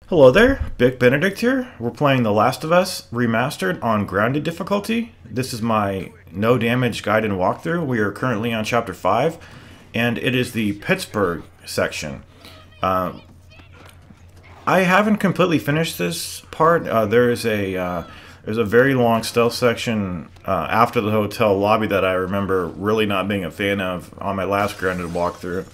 Hello there, Big Benedict here. We're playing The Last of Us Remastered on Grounded difficulty. This is my no damage guide and walkthrough. We are currently on Chapter 5, and it is the Pittsburgh section. I haven't completely finished this part. There's a very long stealth section after the hotel lobby that I remember really not being a fan of on my last Grounded walkthrough.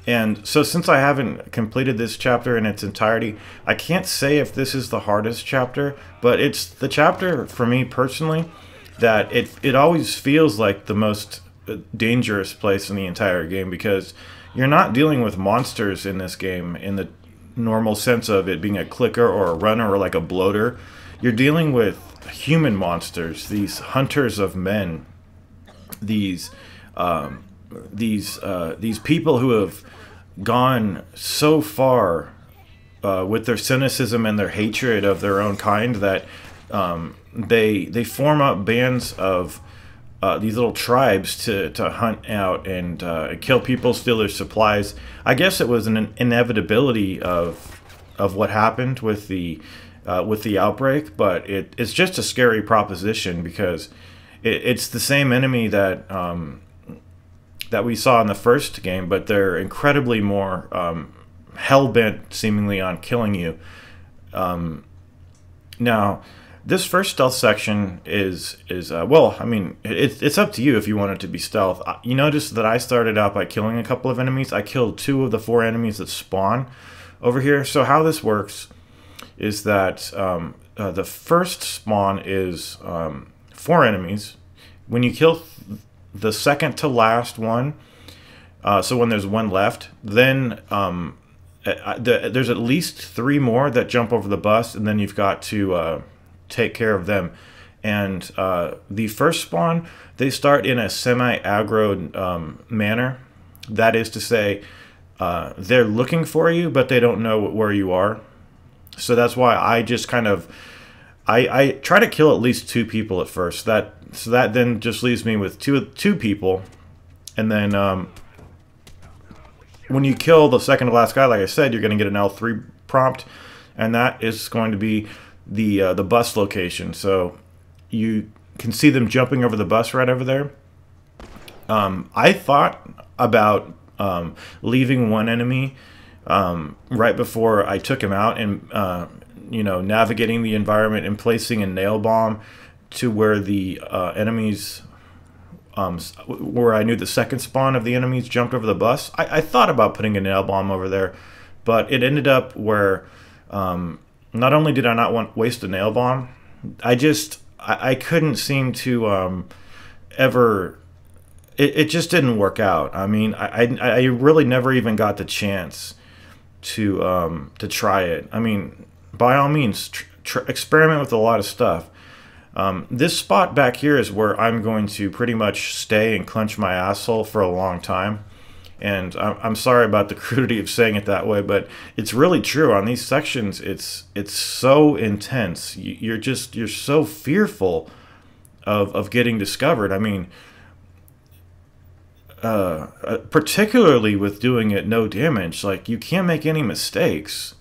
And so since I haven't completed this chapter in its entirety, I can't say if this is the hardest chapter, but it's the chapter for me personally that it always feels like the most dangerous place in the entire game, because you're not dealing with monsters in this game in the normal sense of it being a clicker or a runner or like a bloater. You're dealing with human monsters, these hunters of men, these people who have gone so far with their cynicism and their hatred of their own kind that they form up bands of these little tribes to hunt out and kill people, steal their supplies. I guess it was an inevitability of what happened with the outbreak, but it's just a scary proposition because it's the same enemy that that we saw in the first game, but they're incredibly more hell-bent, seemingly, on killing you. Now, this first stealth section is well, I mean, it's up to you if you want it to be stealth. You notice that I started out by killing a couple of enemies. I killed 2 of the 4 enemies that spawn over here. So how this works is that the first spawn is 4 enemies. When you kill the second to last one, so when there's 1 left, then there's at least 3 more that jump over the bus, and then you've got to take care of them. And the first spawn, they start in a semi-aggroed manner. That is to say, they're looking for you, but they don't know where you are. So that's why I just kind of I try to kill at least 2 people at first. So that then just leaves me with two people, and then when you kill the second to last guy, like I said, you're going to get an L3 prompt, and that is going to be the bus location. So you can see them jumping over the bus right over there. I thought about leaving one enemy right before I took him out, and navigating the environment and placing a nail bomb to where the enemies, where I knew the second spawn of the enemies jumped over the bus. I thought about putting a nail bomb over there, but it ended up where not only did I not want to waste a nail bomb, I couldn't seem to ever. It just didn't work out. I mean, I really never even got the chance to try it. I mean, by all means, experiment with a lot of stuff. This spot back here is where I'm going to pretty much stay and clench my asshole for a long time. And I'm sorry about the crudity of saying it that way, but it's really true. On these sections, it's so intense. You're so fearful of getting discovered. I mean, particularly with doing it no damage, like, you can't make any mistakes.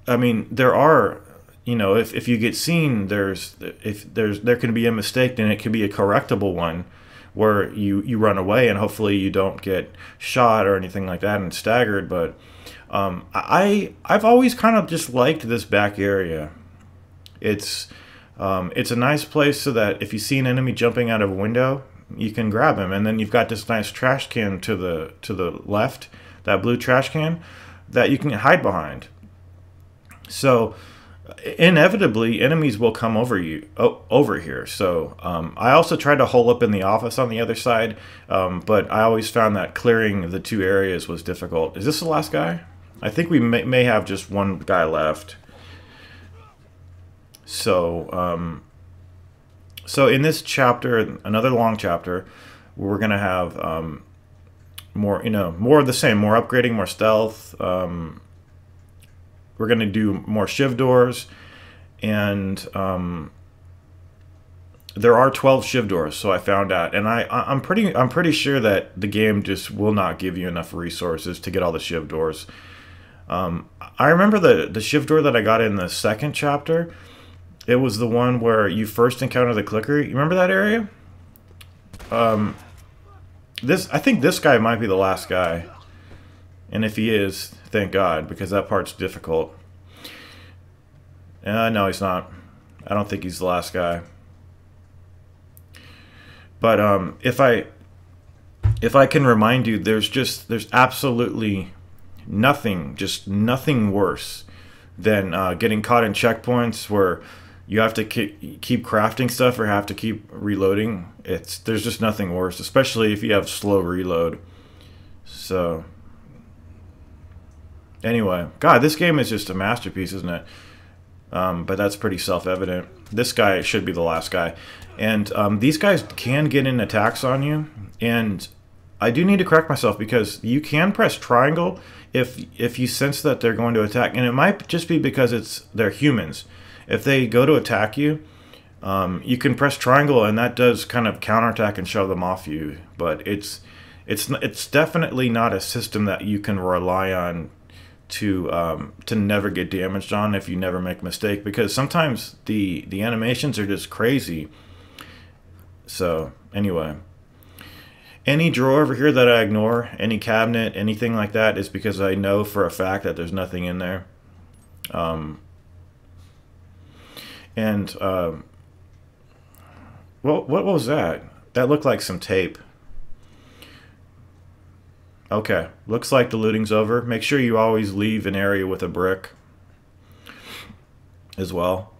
I mean, there are, if you get seen, there can be a mistake, and it can be a correctable one where you run away and hopefully you don't get shot or anything like that and staggered. But I've always kind of just liked this back area. It's a nice place so that if you see an enemy jumping out of a window, you can grab him, and then you've got this nice trash can to the left, that blue trash can that you can hide behind. So inevitably, enemies will come over here. So I also tried to hole up in the office on the other side, but I always found that clearing the 2 areas was difficult. Is this the last guy? I think we may have just 1 guy left. So so in this chapter, another long chapter, we're gonna have more of the same, more upgrading, more stealth. We're going to do more shiv doors, and there are 12 shiv doors, so I found out, and I'm pretty sure that the game just will not give you enough resources to get all the shiv doors. I remember the shiv door that I got in the second chapter. It was the one where you first encounter the clicker. You remember that area? I think this guy might be the last guy. And if he is, thank God, because that part's difficult. No, he's not. I don't think he's the last guy. But if I can remind you, there's absolutely nothing, just nothing worse than getting caught in checkpoints where you have to keep crafting stuff or have to keep reloading. There's just nothing worse, especially if you have slow reload. So anyway, God, this game is just a masterpiece, isn't it? But that's pretty self-evident. This guy should be the last guy. And these guys can get in attacks on you. And I do need to correct myself because you can press triangle if you sense that they're going to attack. And it might just be because they're humans. If they go to attack you, you can press triangle and that does kind of counterattack and shove them off you. But it's definitely not a system that you can rely on to never get damaged on if you never make a mistake, because sometimes the animations are just crazy. So anyway, any drawer over here that I ignore, any cabinet, anything like that, is because I know for a fact that there's nothing in there. What was that? That looked like some tape. Okay, looks like the looting's over. Make sure you always leave an area with a brick as well.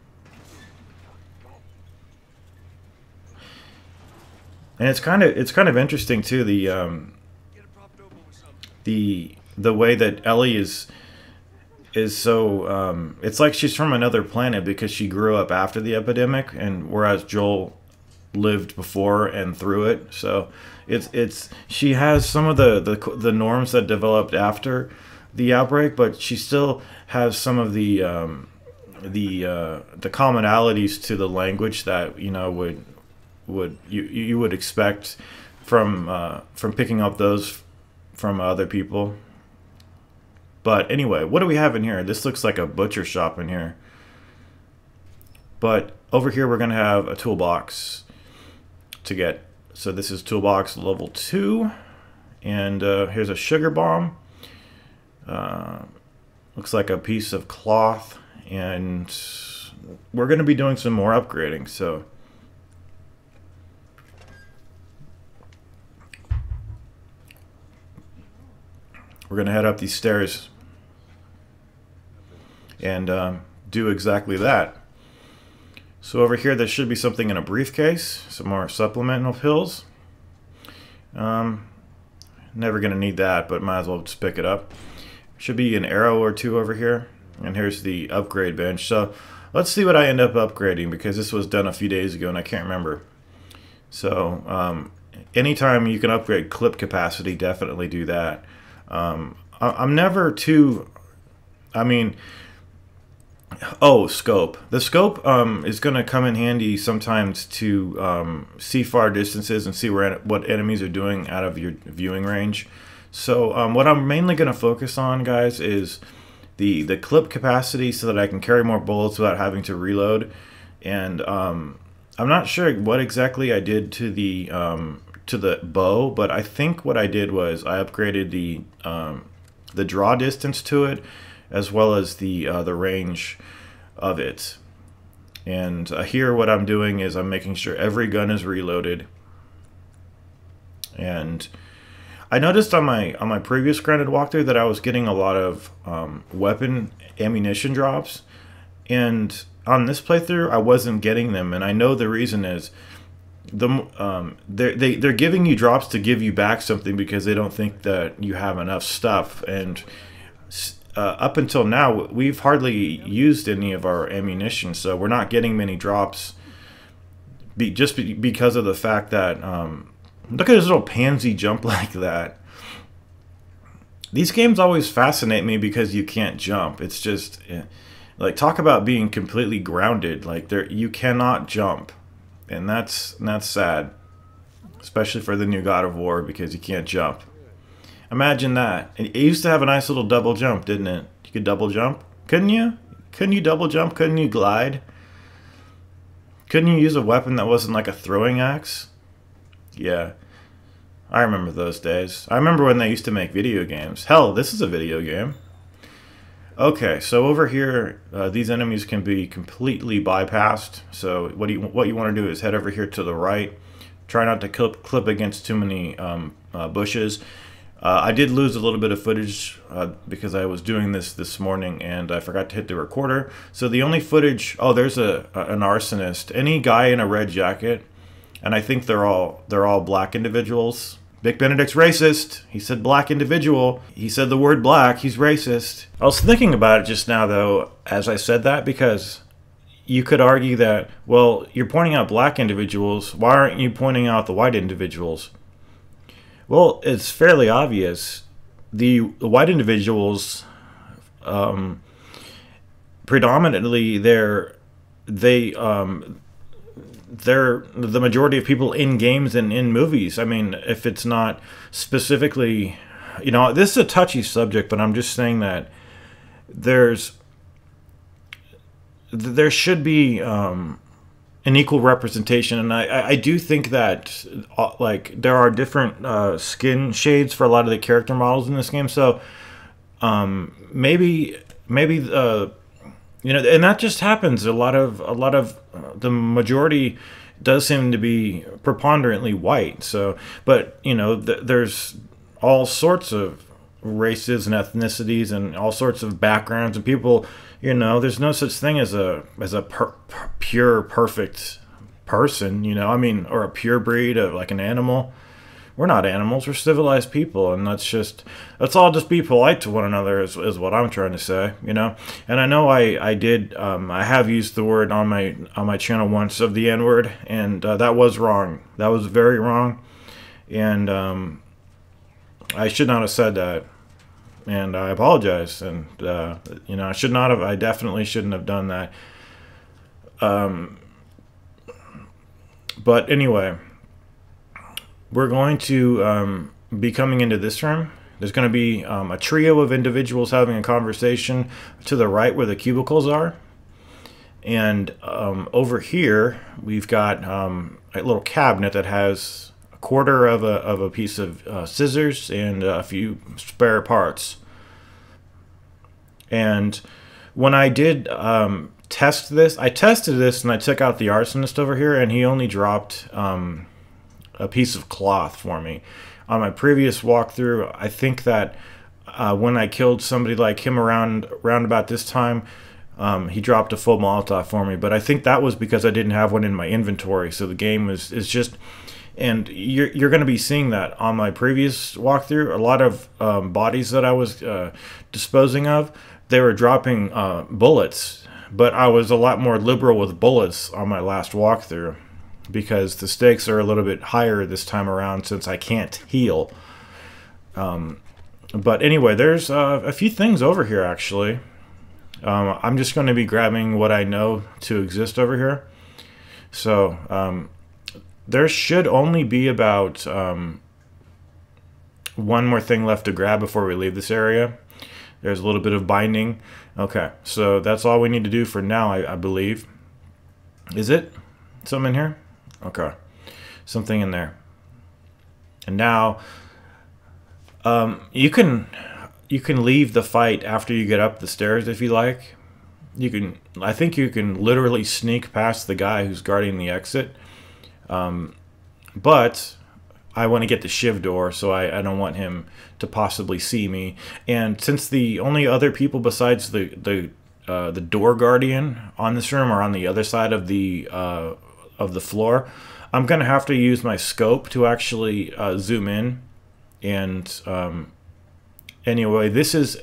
And it's kind of interesting too, the way that Ellie is so it's like she's from another planet because she grew up after the epidemic, and whereas Joel lived before and through it. So she has some of the norms that developed after the outbreak, but she still has some of the commonalities to the language that you would expect from picking up those from other people. But anyway, what do we have in here? This looks like a butcher shop in here. But over here we're going to have a toolbox to get. So this is toolbox level 2. And here's a sugar bomb. Looks like a piece of cloth. And we're going to be doing some more upgrading. So we're going to head up these stairs and do exactly that. So over here there should be something in a briefcase, some more supplemental pills. Never going to need that, but might as well just pick it up. Should be an arrow or two over here. And here's the upgrade bench. So let's see what I end up upgrading, because this was done a few days ago and I can't remember. So anytime you can upgrade clip capacity, definitely do that. I'm never too, scope. The scope is going to come in handy sometimes to see far distances and see what enemies are doing out of your viewing range. So what I'm mainly going to focus on, guys, is the clip capacity so that I can carry more bullets without having to reload. And I'm not sure what exactly I did to the bow, but I think what I did was I upgraded the draw distance to it, as well as the range of it. And here what I'm doing is I'm making sure every gun is reloaded. And I noticed on my previous grounded walkthrough that I was getting a lot of weapon ammunition drops, and on this playthrough I wasn't getting them, and I know the reason is they're giving you drops to give you back something because they don't think that you have enough stuff. And up until now we've hardly used any of our ammunition, so we're not getting many drops because of the fact that look at his little pansy jump like that. These games always fascinate me because you can't jump. It's just like, talk about being completely grounded. Like, you cannot jump. And that's sad, especially for the new God of War, because you can't jump. Imagine that. It used to have a nice little double jump, didn't it? You could double jump. Couldn't you? Couldn't you double jump? Couldn't you glide? Couldn't you use a weapon that wasn't like a throwing axe? Yeah. I remember those days. I remember when they used to make video games. Hell, this is a video game. Okay, so over here, these enemies can be completely bypassed. So what you want to do is head over here to the right. Try not to clip against too many bushes. I did lose a little bit of footage because I was doing this morning and I forgot to hit the recorder. So the only footage, oh, there's an arsonist. Any guy in a red jacket, and I think they're all black individuals. Vic Benedict's racist. He said black individual. He said the word black. He's racist. I was thinking about it just now, though, as I said that, because you could argue that, well, you're pointing out black individuals. Why aren't you pointing out the white individuals? Well, it's fairly obvious. The white individuals, predominantly, they're the majority of people in games and in movies. I mean, if it's not specifically, you know, this is a touchy subject, but I'm just saying that there should be an equal representation, and I do think that like there are different skin shades for a lot of the character models in this game. So maybe you know, and that just happens. A lot of the majority does seem to be preponderantly white. So, but you know, there's all sorts of races and ethnicities and all sorts of backgrounds and people. You know, there's no such thing as a pure perfect person. You know, I mean, or a pure breed of like an animal. We're not animals. We're civilized people, and let's all just be polite to one another. Is what I'm trying to say, you know. And I know I have used the word on my channel once of the N-word, and that was wrong. That was very wrong, and I should not have said that, and I apologize. And you know, I should not have. I definitely shouldn't have done that. But anyway. We're going to be coming into this room. There's going to be a trio of individuals having a conversation to the right where the cubicles are. And over here, we've got a little cabinet that has a quarter of a piece of scissors and a few spare parts. And when I did test this, I tested this and I took out the arsonist over here, and he only dropped a piece of cloth for me. On my previous walkthrough, I think that when I killed somebody like him around about this time, he dropped a full Molotov for me. But I think that was because I didn't have one in my inventory. So the game is just, and you're going to be seeing that on my previous walkthrough. A lot of bodies that I was disposing of, they were dropping bullets, but I was a lot more liberal with bullets on my last walkthrough, because the stakes are a little bit higher this time around since I can't heal. But anyway, there's a few things over here, actually. I'm just going to be grabbing what I know to exist over here. So there should only be about one more thing left to grab before we leave this area. There's a little bit of binding. Okay, so that's all we need to do for now, I believe. Is it? Something in here? Okay, something in there. And now you can leave the fight after you get up the stairs if you like. I think you can literally sneak past the guy who's guarding the exit. But I want to get the shiv door, so I don't want him to possibly see me. And since the only other people besides the door guardian on this room are on the other side of the floor, I'm gonna have to use my scope to actually zoom in. And anyway, this is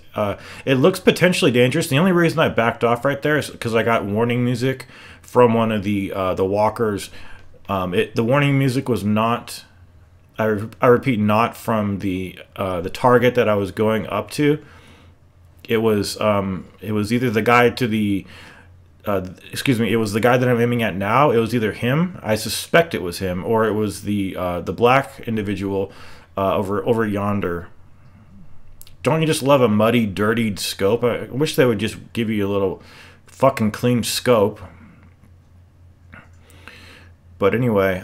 it looks potentially dangerous. The only reason I backed off right there is because I got warning music from one of the walkers. The warning music was not, I repeat, not from the target that I was going up to. It was either the guy to the excuse me, it was the guy that I'm aiming at now. It was either him, I suspect it was him, or it was the black individual over yonder. don't you just love a muddy, dirtied scope? I wish they would just give you a little fucking clean scope. But anyway,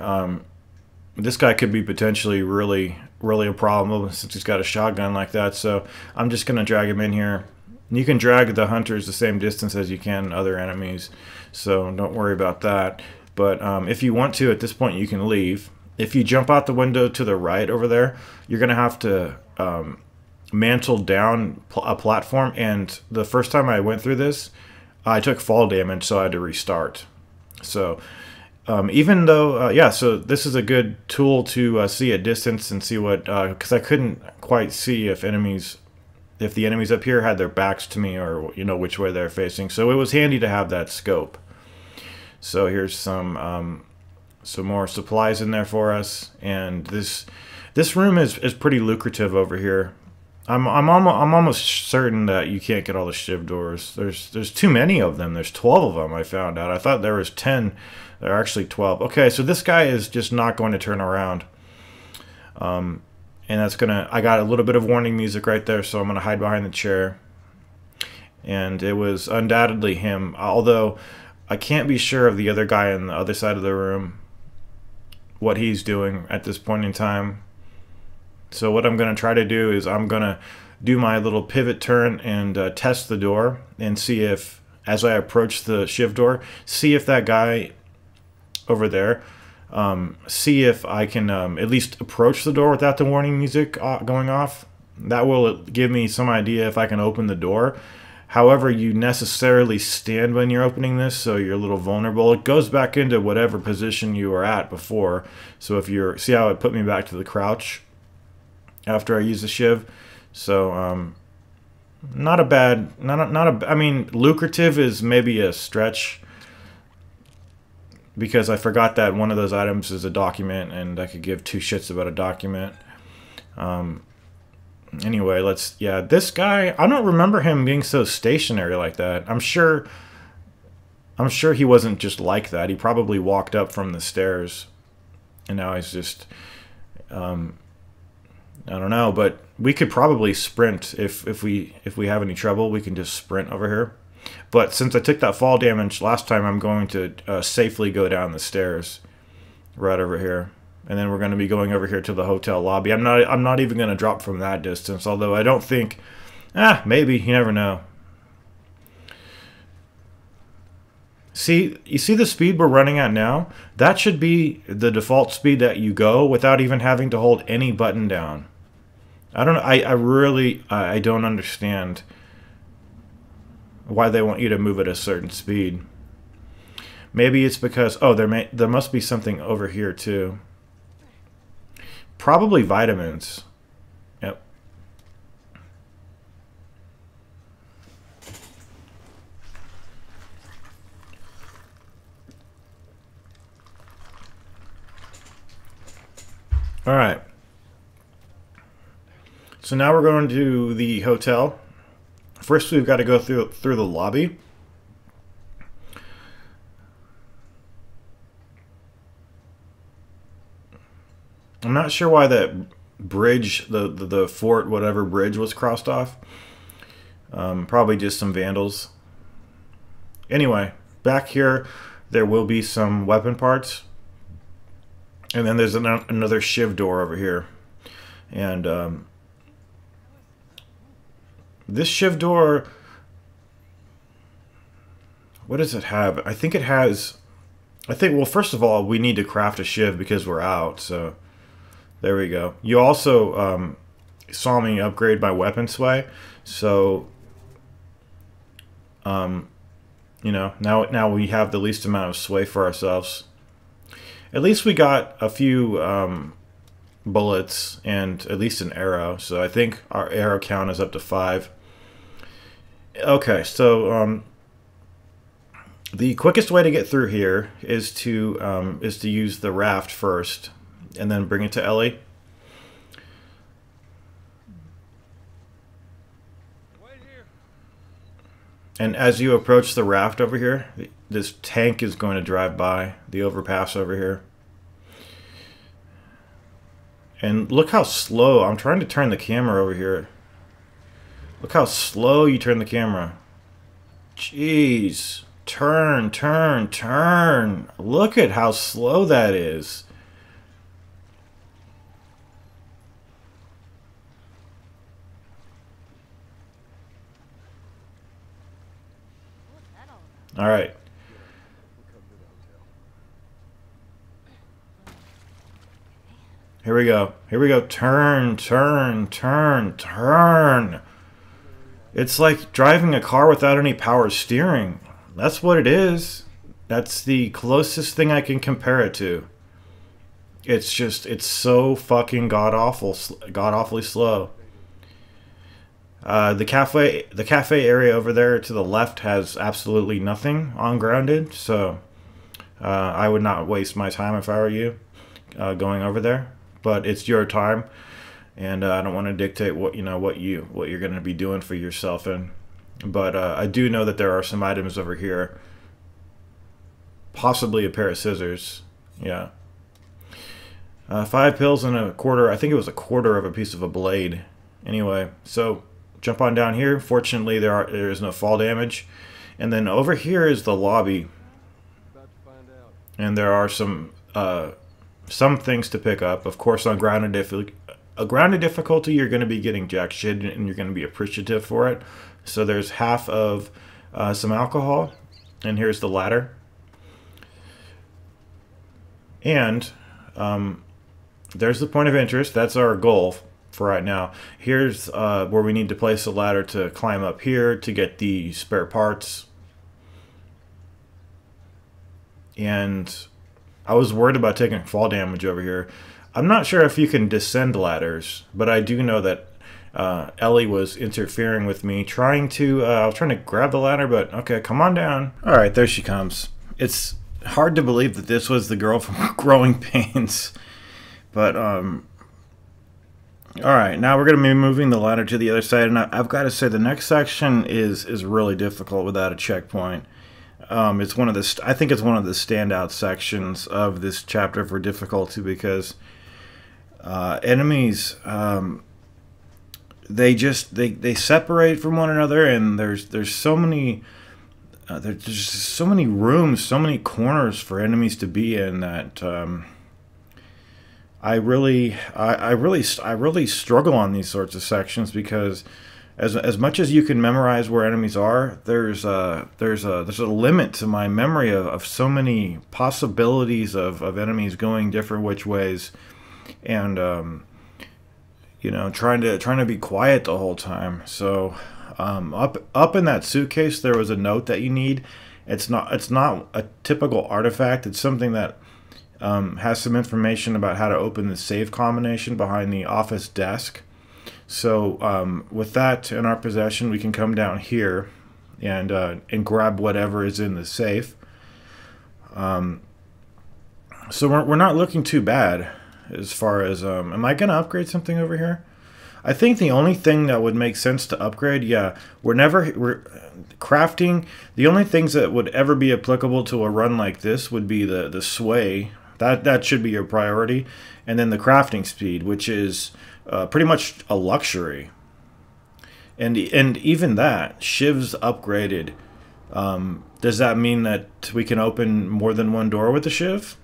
this guy could be potentially really a problem since he's got a shotgun like that. So I'm just going to drag him in here. You can drag the hunters the same distance as you can other enemies, so don't worry about that. But if you want to, at this point, you can leave. If you jump out the window to the right over there, you're going to have to mantle down a platform. And the first time I went through this, I took fall damage, so I had to restart. So even though, yeah, so this is a good tool to see at distance and see what, because I couldn't quite see if the enemies up here had their backs to me or, you know, which way they're facing. So it was handy to have that scope. So here's some more supplies in there for us, and this room is pretty lucrative over here. I'm almost certain that you can't get all the shiv doors. There's too many of them. There's 12 of them. I found out. I thought there was 10. There are actually 12. Okay, so this guy is just not going to turn around. And that's gonna. I got a little bit of warning music right there, so I'm gonna hide behind the chair. And it was undoubtedly him, although I can't be sure of the other guy on the other side of the room, what he's doing at this point in time. So what I'm going to try to do is I'm going to do my little pivot turn and test the door and see if, as I approach the shiv door, see if that guy over there, see if I can at least approach the door without the warning music going off. That will give me some idea if I can open the door. However, you necessarily stand when you're opening this, so you're a little vulnerable. It goes back into whatever position you were at before. So if you're, see how it put me back to the crouch after I use the shiv. So not a bad, I mean, lucrative is maybe a stretch, because I forgot that one of those items is a document, and I could give two shits about a document. Anyway, yeah, this guy, I don't remember him being so stationary like that. I'm sure he wasn't just like that. He probably walked up from the stairs, and now he's just, I don't know, but we could probably sprint if we have any trouble. We can just sprint over here. But since I took that fall damage last time, I'm going to safely go down the stairs right over here. And then we're going to be going over here to the hotel lobby. I'm not even going to drop from that distance, although I don't think, maybe, you never know. See, you see the speed we're running at now? That should be the default speed that you go without even having to hold any button down. I don't know, I don't understand why they want you to move at a certain speed. Maybe it's because, oh, there must be something over here too. Probably vitamins. Yep. All right. So now we're going to the hotel. First, we've got to go through the lobby. I'm not sure why that bridge, the fort, whatever bridge was crossed off. Probably just some vandals. Anyway, back here, there will be some weapon parts. And then there's another shiv door over here. And this shiv door, what does it have? I think it has, well, first of all, we need to craft a shiv because we're out, so there we go. You also saw me upgrade my weapon sway, so you know, now we have the least amount of sway for ourselves. At least we got a few bullets and at least an arrow, so I think our arrow count is up to 5. Okay, so the quickest way to get through here is to use the raft first, and then bring it to Ellie. And as you approach the raft over here, this tank is going to drive by the overpass over here. And look how slow. I'm trying to turn the camera over here. Look how slow you turn the camera. Jeez. Turn, turn, turn. Look at how slow that is. All right. Here we go. Here we go. Turn, turn, turn, turn. It's like driving a car without any power steering. That's what it is. That's the closest thing I can compare it to. It's just, it's so fucking god-awfully slow. The cafe area over there to the left has absolutely nothing on grounded, so I would not waste my time if I were you going over there. But it's your time, and I don't want to dictate what what you're going to be doing for yourself. But I do know that there are some items over here, possibly a pair of scissors. Yeah. 5 pills and a quarter. I think it was a quarter of a piece of a blade. Anyway, so jump on down here. Fortunately, there is no fall damage. And then over here is the lobby. And there are some things to pick up. Of course, on grounded difficulty, you're going to be getting jack shit, and you're going to be appreciative for it. So there's half of some alcohol, and here's the ladder. And there's the point of interest. That's our goal for right now. Here's where we need to place the ladder to climb up here to get the spare parts. And I was worried about taking fall damage over here. I'm not sure if you can descend ladders, but I do know that Ellie was interfering with me, I was trying to grab the ladder, but okay, come on down. All right, there she comes. It's hard to believe that this was the girl from Growing Pains, but all right, now we're gonna be moving the ladder to the other side, and I've got to say the next section is really difficult without a checkpoint. It's one of the I think it's one of the standout sections of this chapter for difficulty, because enemies they separate from one another, and there's so many so many rooms, so many corners for enemies to be in that I really struggle on these sorts of sections, because as much as you can memorize where enemies are, there's a limit to my memory of so many possibilities of enemies going different which ways, and you know, trying to be quiet the whole time. So up in that suitcase there was a note that you need. It's not a typical artifact. It's something that has some information about how to open the safe combination behind the office desk. So with that in our possession, we can come down here and grab whatever is in the safe. So we're not looking too bad as far as am I gonna upgrade something over here? I think the only thing that would make sense to upgrade, yeah, we're crafting. The only things that would ever be applicable to a run like this would be the sway. That should be your priority, and then the crafting speed, which is pretty much a luxury. And even that, Shiv's upgraded. Does that mean that we can open more than one door with the Shiv?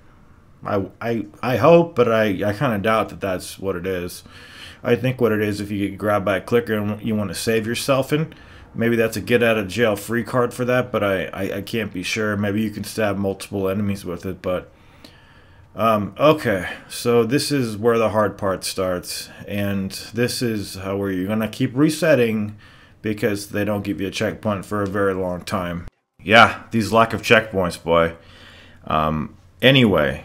I hope, but I kind of doubt that that's what it is. I think what it is, if you get grabbed by a clicker and you want to save yourself in, maybe that's a get out of jail free card for that, but I can't be sure. Maybe you can stab multiple enemies with it, but okay, so this is where the hard part starts, and this is where you're gonna keep resetting, because they don't give you a checkpoint for a very long time. Yeah, these lack of checkpoints, boy. Anyway,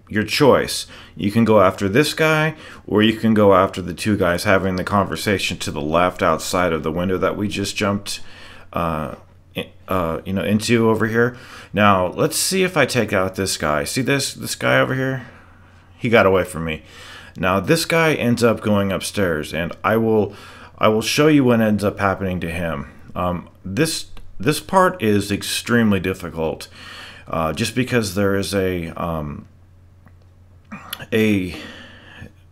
your choice. You can go after this guy, or you can go after the two guys having the conversation to the left outside of the window that we just jumped into over here. Now let's see if I take out this guy. See this guy over here? He got away from me. Now this guy ends up going upstairs, and I will show you what ends up happening to him. This part is extremely difficult, just because there is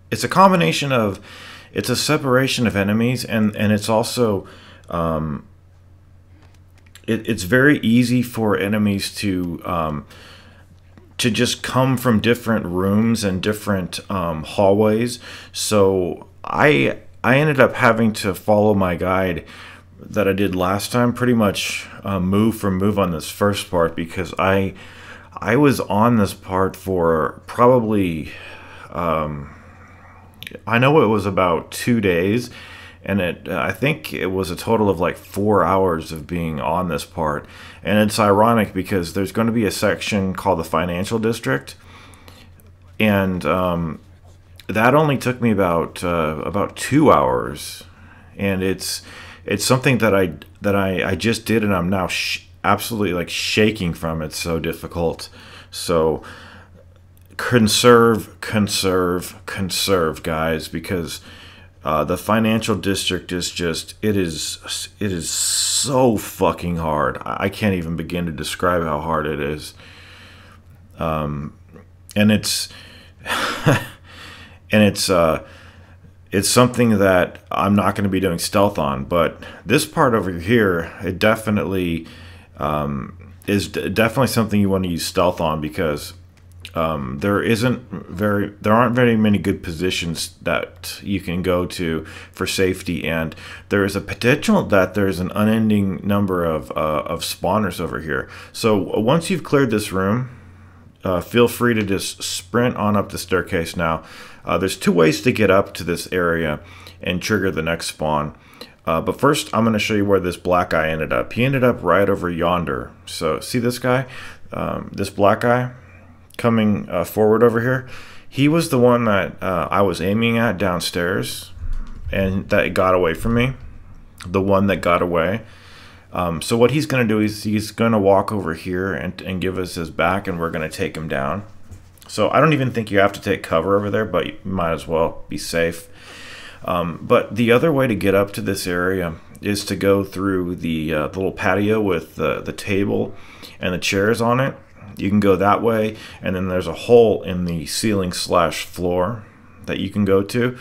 it's a combination of it's a separation of enemies, and it's also it's very easy for enemies to just come from different rooms and different hallways. So I ended up having to follow my guide that I did last time, pretty much move for move on this first part, because I was on this part for probably I know it was about 2 days, and I think it was a total of like 4 hours of being on this part. And it's ironic because there's going to be a section called the Financial District, and that only took me about 2 hours, and it's something that I just did, and I'm now absolutely like shaking from. It's so difficult. So conserve, guys, because the Financial District is just, it is so fucking hard. I can't even begin to describe how hard it is. And it's and it's something that I'm not going to be doing stealth on. But this part over here, it definitely is definitely something you want to use stealth on, because there aren't very many good positions that you can go to for safety, and there is a potential that there's an unending number of spawners over here. So once you've cleared this room, feel free to just sprint on up the staircase now. There's 2 ways to get up to this area and trigger the next spawn. But first, I'm going to show you where this black guy ended up. He ended up right over yonder. So see this guy? This black guy coming forward over here? He was the one that I was aiming at downstairs, and that got away from me. The one that got away. So what he's going to do is he's going to walk over here and give us his back, and we're going to take him down. So I don't even think you have to take cover over there, but you might as well be safe. But the other way to get up to this area is to go through the little patio with the table and the chairs on it. You can go that way, and then there's a hole in the ceiling / floor that you can go to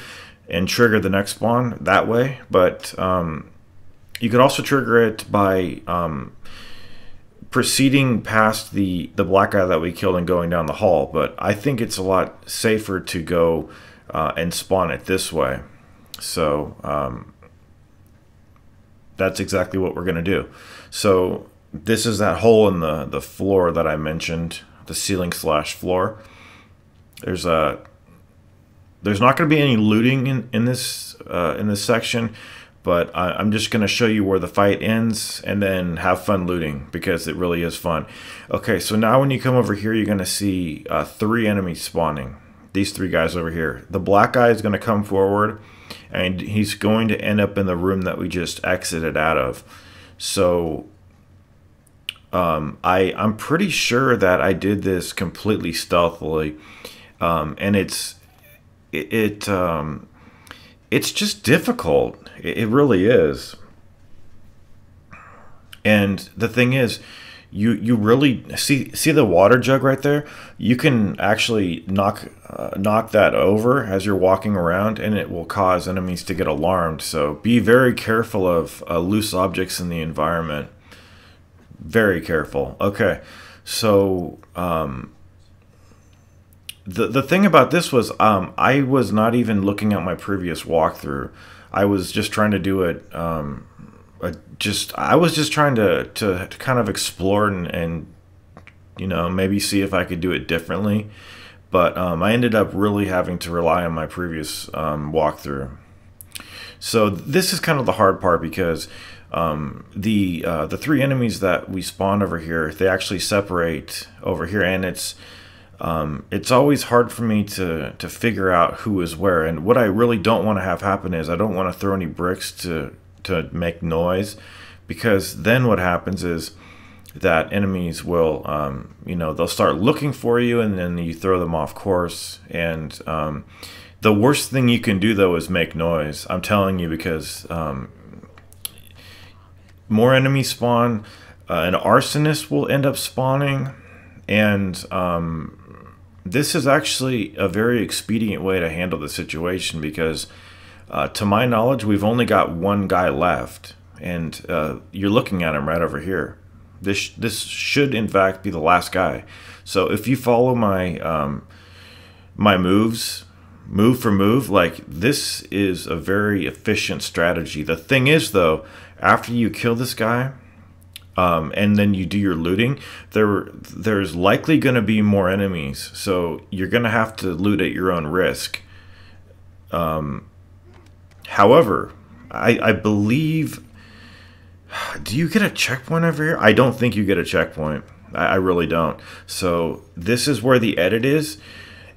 and trigger the next spawn that way. But you could also trigger it by proceeding past the black guy that we killed and going down the hall. But I think it's a lot safer to go and spawn it this way. So that's exactly what we're going to do. So this is that hole in the floor that I mentioned, the ceiling / floor. There's not going to be any looting in this section, but I'm just going to show you where the fight ends and then have fun looting, because it really is fun. Okay, so now when you come over here, you're going to see 3 enemies spawning. These 3 guys over here. The black guy is going to come forward, and he's going to end up in the room that we just exited out of. So I'm pretty sure that I did this completely stealthily, and it's just difficult. It really is. And the thing is, you really see the water jug right there. You can actually knock that over as you're walking around, and it will cause enemies to get alarmed. So be very careful of loose objects in the environment. Very careful. Okay, so the thing about this was I was not even looking at my previous walkthrough. I was just trying to do it. I was just trying to kind of explore and you know, maybe see if I could do it differently. But I ended up really having to rely on my previous walkthrough. So this is kind of the hard part, because the 3 enemies that we spawned over here, they actually separate over here, and it's always hard for me to figure out who is where. And what I really don't want to have happen is I don't want to throw any bricks to make noise, because then what happens is that enemies will you know, they'll start looking for you, and then you throw them off course. And the worst thing you can do, though, is make noise. I'm telling you, because more enemies spawn, an arsonist will end up spawning, and this is actually a very expedient way to handle the situation, because To my knowledge, we've only got one guy left, and you're looking at him right over here. This should in fact be the last guy. So if you follow my my moves, move for move, like, this is a very efficient strategy. The thing is, though, after you kill this guy, and then you do your looting, there's likely going to be more enemies. So you're going to have to loot at your own risk. However, I believe... Do you get a checkpoint over here? I don't think you get a checkpoint. I really don't. So this is where the edit is.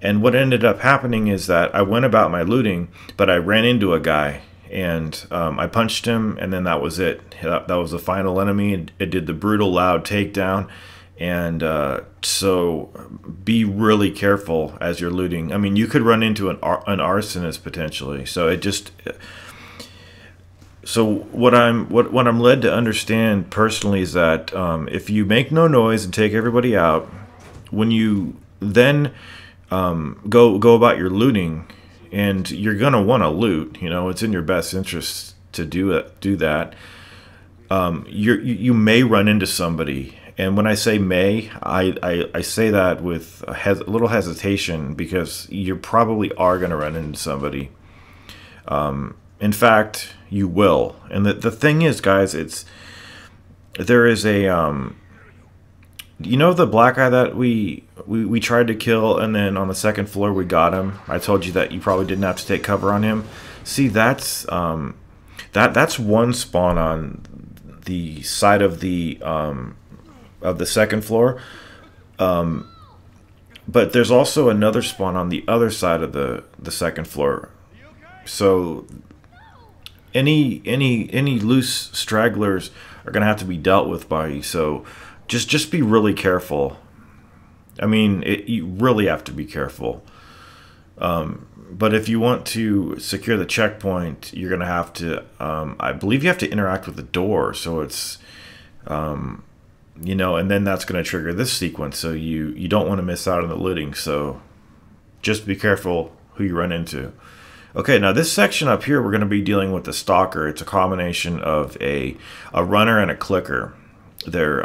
And what ended up happening is that I went about my looting, but I ran into a guy. And I punched him, and then that was it. That was the final enemy. It did the brutal, loud takedown. And so be really careful as you're looting. I mean, you could run into an arsonist potentially. So it just... So what I'm led to understand personally is that if you make no noise and take everybody out, when you then go about your looting, and you're gonna want to loot, you know, it's in your best interest to do that. You may run into somebody, and when I say may, I say that with a little hesitation, because you probably are gonna run into somebody. In fact, you will. And the thing is, guys, there is a you know, the black guy that we tried to kill, and then on the second floor we got him. I told you that you probably didn't have to take cover on him. See, that's one spawn on the side of the second floor. But there's also another spawn on the other side of the second floor. So any loose stragglers are gonna have to be dealt with by you. So just be really careful. I mean, you really have to be careful. But if you want to secure the checkpoint, you're gonna have to. I believe you have to interact with the door. So it's, you know, and then that's gonna trigger this sequence. So you don't want to miss out on the looting. So just be careful who you run into. Okay, now this section up here, we're going to be dealing with the stalker. It's a combination of a runner and a clicker. They're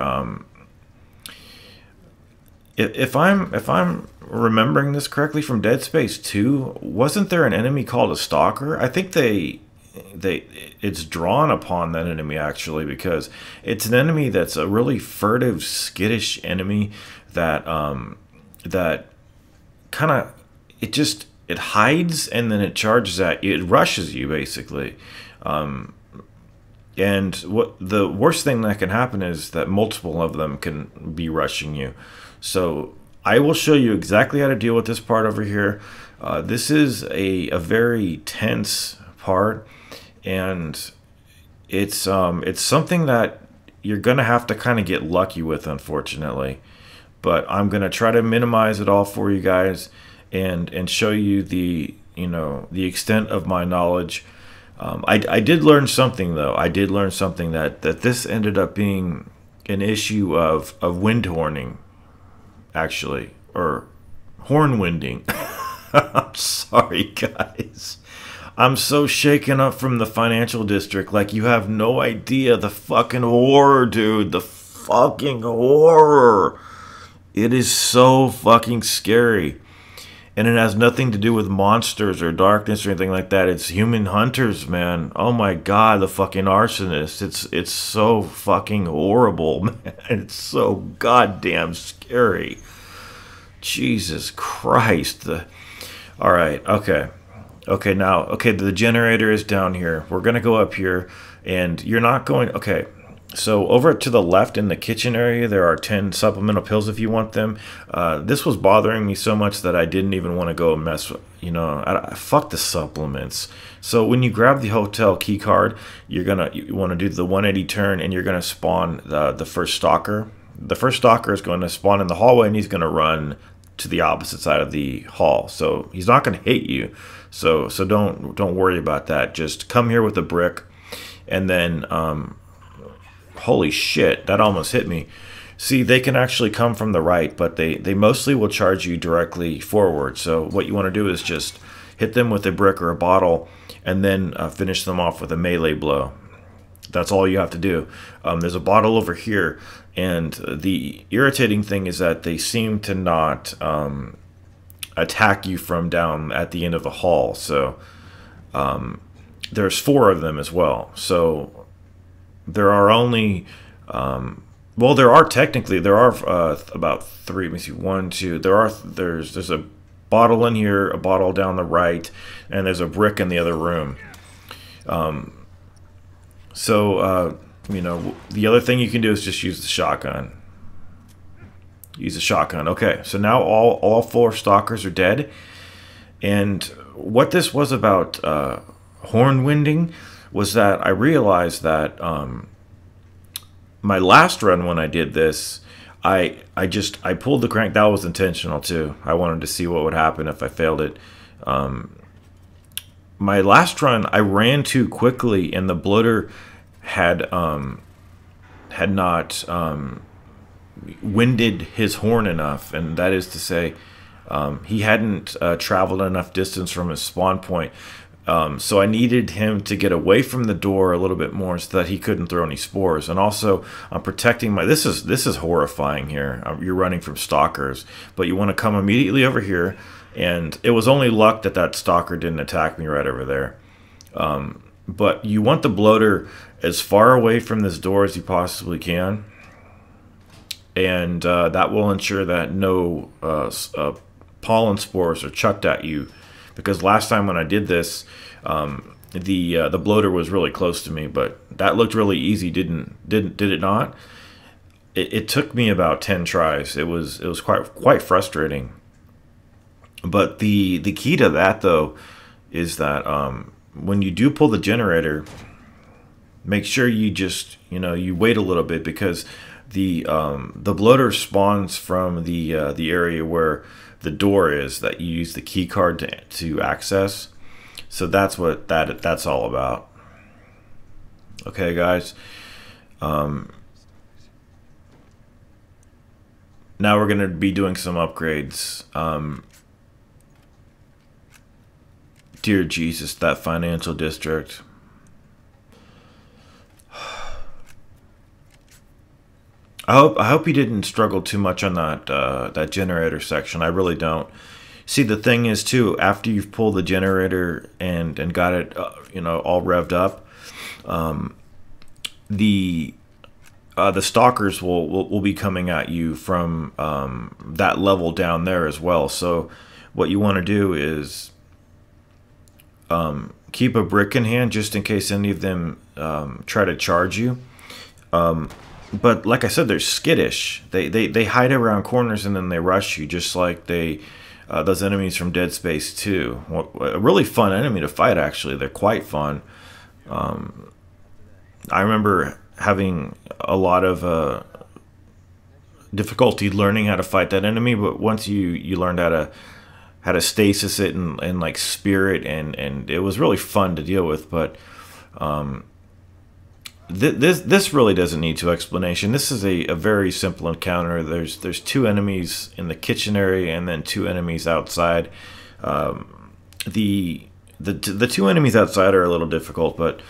if I'm remembering this correctly from Dead Space 2, wasn't there an enemy called a stalker? I think it's drawn upon that enemy, actually, because it's an enemy that's a really furtive, skittish enemy that that kind of it hides, and then it charges at you. It rushes you, basically. And what the worst thing that can happen is that multiple of them can be rushing you. So I will show you exactly how to deal with this part over here. This is a very tense part, and it's something that you're gonna have to kind of get lucky with, unfortunately. But I'm gonna try to minimize it all for you guys, and show you the extent of my knowledge. I did learn something, though. I did learn something that this ended up being an issue of wind horning, actually, or horn winding. I'm sorry, guys. I'm so shaken up from the financial district. Like, you have no idea the fucking horror, dude. The fucking horror. It is so fucking scary. And it has nothing to do with monsters or darkness or anything like that. It's human hunters, man. Oh my god, the fucking arsonists. It's so fucking horrible, man. It's so goddamn scary. Jesus Christ. Alright, okay. Okay, now, the generator is down here. We're going to go up here, and you're not going... Okay, so over to the left in the kitchen area, there are 10 supplemental pills if you want them. This was bothering me so much that I didn't even want to go mess with, fuck the supplements. So when you grab the hotel key card, you want to do the 180 turn, and you're going to spawn the first stalker. The first stalker is going to spawn in the hallway, and he's going to run to the opposite side of the hall. So he's not going to hit you. So don't worry about that. Just come here with a brick, and then holy shit, that almost hit me. See, they can actually come from the right, but they mostly will charge you directly forward. So what you want to do is just hit them with a brick or a bottle, and then finish them off with a melee blow. That's all you have to do. There's a bottle over here, and the irritating thing is that they seem to not attack you from down at the end of the hall. So there's 4 of them as well. So there are only well, there are about 3. Let me see, 1, 2. There's a bottle in here, a bottle down the right, and there's a brick in the other room. You know, the other thing you can do is just use the shotgun. Use the shotgun. Okay, so now all 4 stalkers are dead. And what this was about horn winding was that I realized that my last run when I did this, I pulled the crank. That was intentional too. I wanted to see what would happen if I failed it. My last run, I ran too quickly, and the bloater had not winded his horn enough, and that is to say, he hadn't traveled enough distance from his spawn point. So I needed him to get away from the door a little bit more so that he couldn't throw any spores. And also, I'm protecting my... This is horrifying here. You're running from stalkers, but you want to come immediately over here. And it was only luck that that stalker didn't attack me right over there. But you want the bloater as far away from this door as you possibly can. And that will ensure that no pollen spores are chucked at you. Because last time when I did this, the bloater was really close to me, but that looked really easy, did it not? It took me about 10 tries. It was quite frustrating. But the key to that though is that when you do pull the generator, make sure you just you wait a little bit, because the bloater spawns from the area where the door is that you use the key card to access. So that's what that's all about. Okay, guys. Now we're going to be doing some upgrades. Dear Jesus, that financial district. I hope you didn't struggle too much on that generator section. I really don't. See, the thing is too, after you've pulled the generator and got it all revved up, the stalkers will be coming at you from that level down there as well. So what you want to do is keep a brick in hand just in case any of them try to charge you. But like I said, they're skittish. They hide around corners and then they rush you, just like those enemies from Dead Space 2. A really fun enemy to fight, actually. They're quite fun. I remember having a lot of difficulty learning how to fight that enemy, but once you learned how to stasis it and like spear it, and it was really fun to deal with. But this really doesn't need too explanation. This is a very simple encounter. There's 2 enemies in the kitchen area and then 2 enemies outside. The 2 enemies outside are a little difficult, but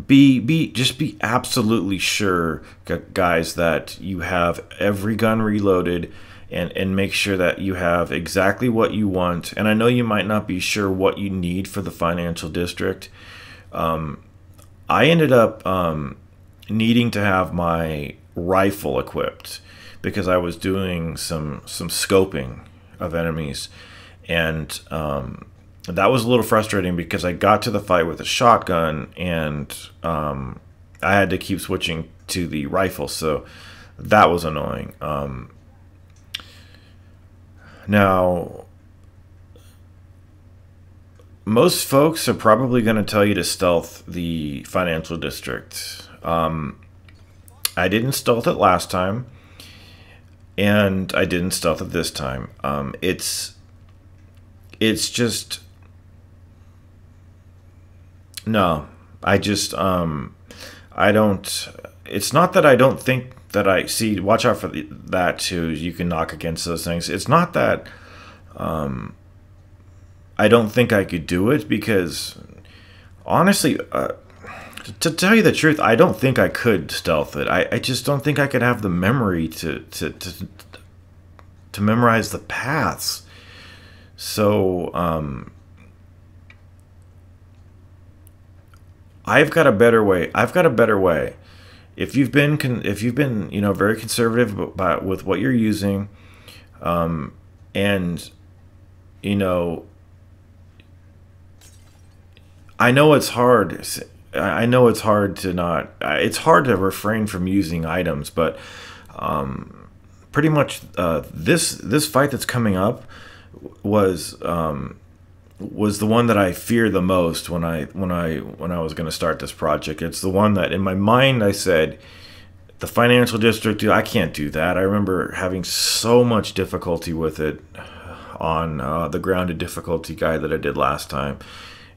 just be absolutely sure, guys, that you have every gun reloaded, and make sure that you have exactly what you want. And I know you might not be sure what you need for the financial district. I ended up needing to have my rifle equipped because I was doing some scoping of enemies, and that was a little frustrating because I got to the fight with a shotgun and I had to keep switching to the rifle, so that was annoying. Now, most folks are probably going to tell you to stealth the financial district. I didn't stealth it last time, and I didn't stealth it this time. It's just... No, I just... I don't... It's not that I don't think that I... See, watch out for that, too. You can knock against those things. It's not that... I don't think I could do it because, honestly, to tell you the truth, I don't think I could stealth it. I just don't think I could have the memory to memorize the paths. So, I've got a better way. I've got a better way. If you've been very conservative about with what you're using, and you know, I know it's hard. I know it's hard to not. It's hard to refrain from using items, but pretty much this fight that's coming up was the one that I fear the most when I was going to start this project. It's the one that in my mind I said, the financial district, dude, I can't do that. I remember having so much difficulty with it on the grounded difficulty guide that I did last time.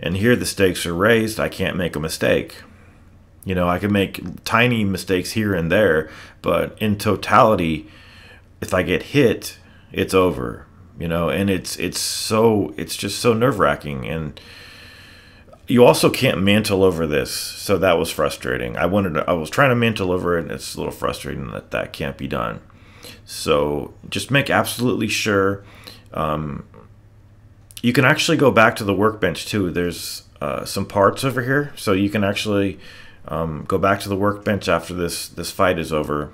And here the stakes are raised. I can't make a mistake. You know, I can make tiny mistakes here and there, but in totality, if I get hit, it's over. You know, and it's just so nerve-wracking. And you also can't mantle over this, so that was frustrating. I was trying to mantle over it, and it's a little frustrating that can't be done. So just make absolutely sure. You can actually go back to the workbench too. There's some parts over here, so you can actually go back to the workbench after this fight is over.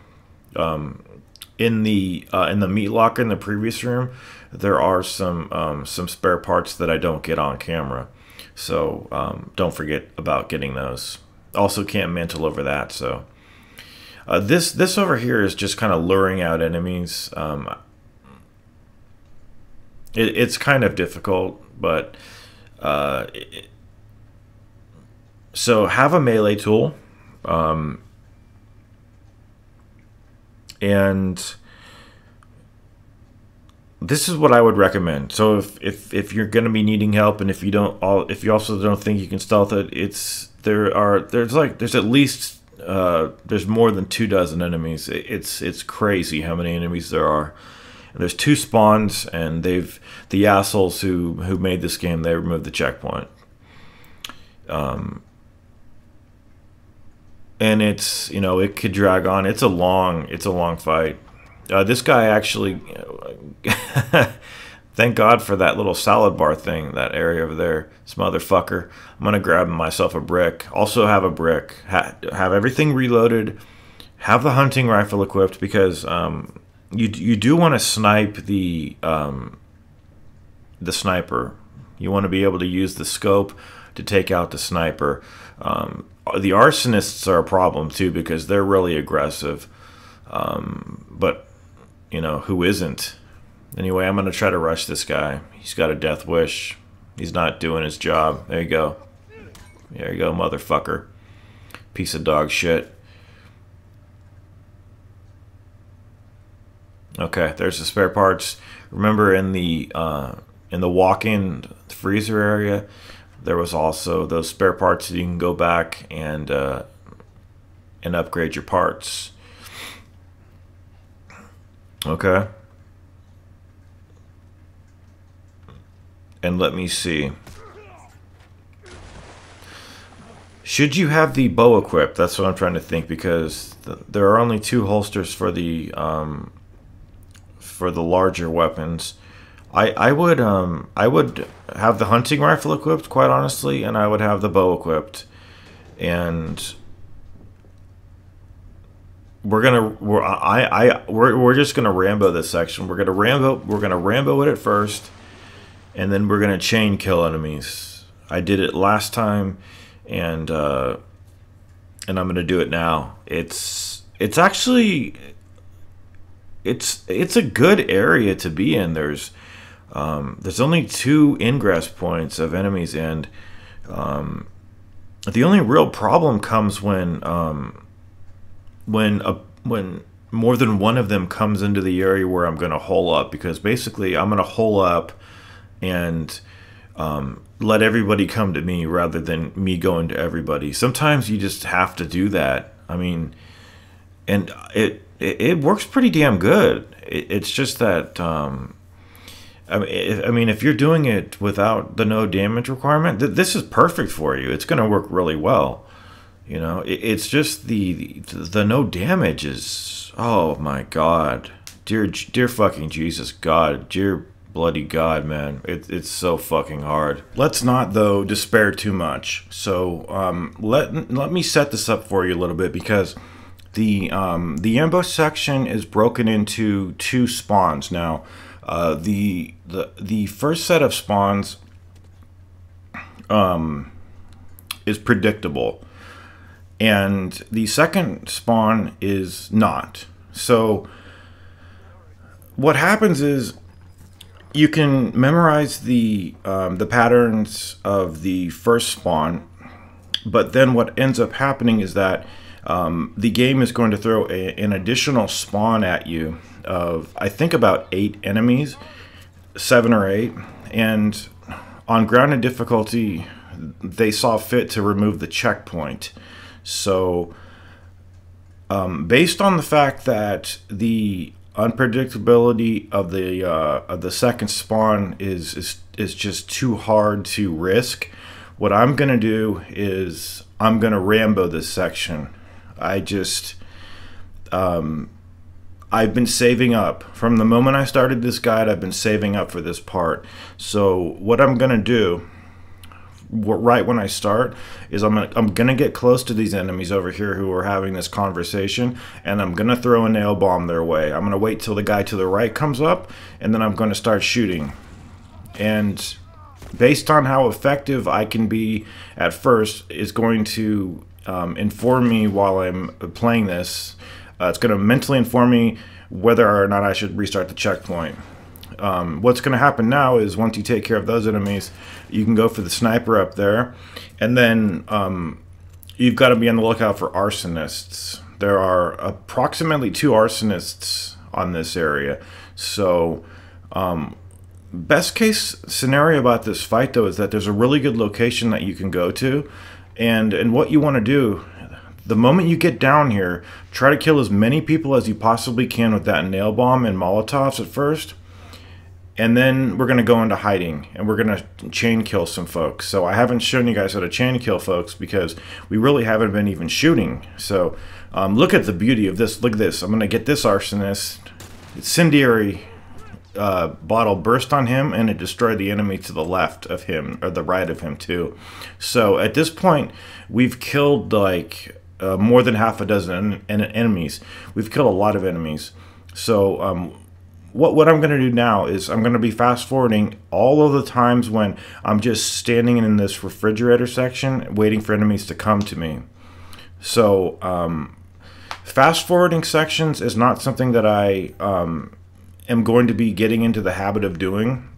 In the meat locker in the previous room, there are some spare parts that I don't get on camera, so don't forget about getting those. Also, can't mantle over that. So this over here is just kind of luring out enemies. It's kind of difficult, but so have a melee tool, and this is what I would recommend. So if you're going to be needing help, and if you also don't think you can stealth it, there's at least there's more than 24 enemies. It's crazy how many enemies there are. And there's 2 spawns, and the assholes who made this game, they removed the checkpoint. And it's, you know, it could drag on. It's a long fight. This guy actually, thank God for that little salad bar thing, that area over there. This motherfucker. I'm gonna grab myself a brick. Also have a brick. Have everything reloaded. Have the hunting rifle equipped, because you do want to snipe the sniper. You want to be able to use the scope to take out the sniper. The arsonists are a problem too, because they're really aggressive. But you know, who isn't? Anyway, I'm gonna try to rush this guy. He's got a death wish. He's not doing his job. There you go. There you go, motherfucker. Piece of dog shit. Okay, there's the spare parts. Remember, in the walk-in freezer area, there was also those spare parts that you can go back and upgrade your parts. Okay. And let me see. Should you have the bow equipped? That's what I'm trying to think, because there are only 2 holsters for the larger weapons. I would have the hunting rifle equipped, quite honestly, and I would have the bow equipped. And we're just gonna Rambo this section. We're gonna Rambo it at first, and then we're gonna chain kill enemies. I did it last time, and I'm gonna do it now. It's actually it's a good area to be in. There's only 2 ingress points of enemies, and the only real problem comes when more than one of them comes into the area where I'm going to hole up, because basically I'm going to hole up and let everybody come to me rather than me going to everybody. Sometimes you just have to do that. I mean, and it works pretty damn good. It's just that I mean, if you're doing it without the no damage requirement, this is perfect for you. It's going to work really well. You know, it's just the no damage is, oh my God, dear fucking Jesus God, dear bloody God, man, it's so fucking hard. Let's not though despair too much. So let me set this up for you a little bit, because the ambush section is broken into 2 spawns now. The first set of spawns is predictable, and the second spawn is not. So what happens is you can memorize the patterns of the first spawn, but then what ends up happening is that the game is going to throw an additional spawn at you of, I think, about 8 enemies, 7 or 8, and on grounded difficulty they saw fit to remove the checkpoint. So based on the fact that the unpredictability of the second spawn is just too hard to risk, what I'm gonna do is I'm gonna Rambo this section. I've been saving up. From the moment I started this guide, I've been saving up for this part. So what I'm gonna do right when I start is I'm gonna get close to these enemies over here who are having this conversation, and I'm gonna throw a nail bomb their way. I'm gonna wait till the guy to the right comes up, and then I'm gonna start shooting. And based on how effective I can be at first is going to inform me while I'm playing this. It's going to mentally inform me whether or not I should restart the checkpoint. What's going to happen now is once you take care of those enemies, you can go for the sniper up there, and then you've got to be on the lookout for arsonists. There are approximately 2 arsonists on this area. So best case scenario about this fight though is that there's a really good location that you can go to, and what you want to do the moment you get down here, try to kill as many people as you possibly can with that nail bomb and Molotovs at first. And then we're going to go into hiding, and we're going to chain kill some folks. So I haven't shown you guys how to chain kill folks because we really haven't been even shooting. So look at the beauty of this. Look at this. I'm going to get this arsonist. Incendiary bottle burst on him, and it destroyed the enemy to the left of him, or the right of him too. So at this point, we've killed like more than half a dozen enemies. We've killed a lot of enemies. So what I'm going to do now is I'm going to be fast forwarding all of the times when I'm just standing in this refrigerator section waiting for enemies to come to me. So fast forwarding sections is not something that I am going to be getting into the habit of doing,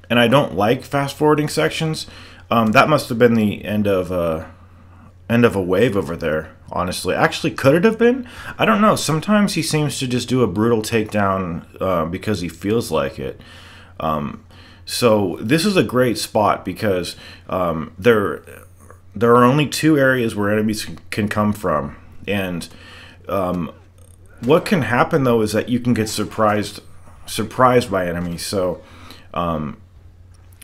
and I don't like fast forwarding sections. That must have been the end of a wave over there, honestly. Actually, could it have been? I don't know. Sometimes he seems to just do a brutal takedown because he feels like it. So this is a great spot because there are only 2 areas where enemies can come from. And what can happen, though, is that you can get surprised by enemies. So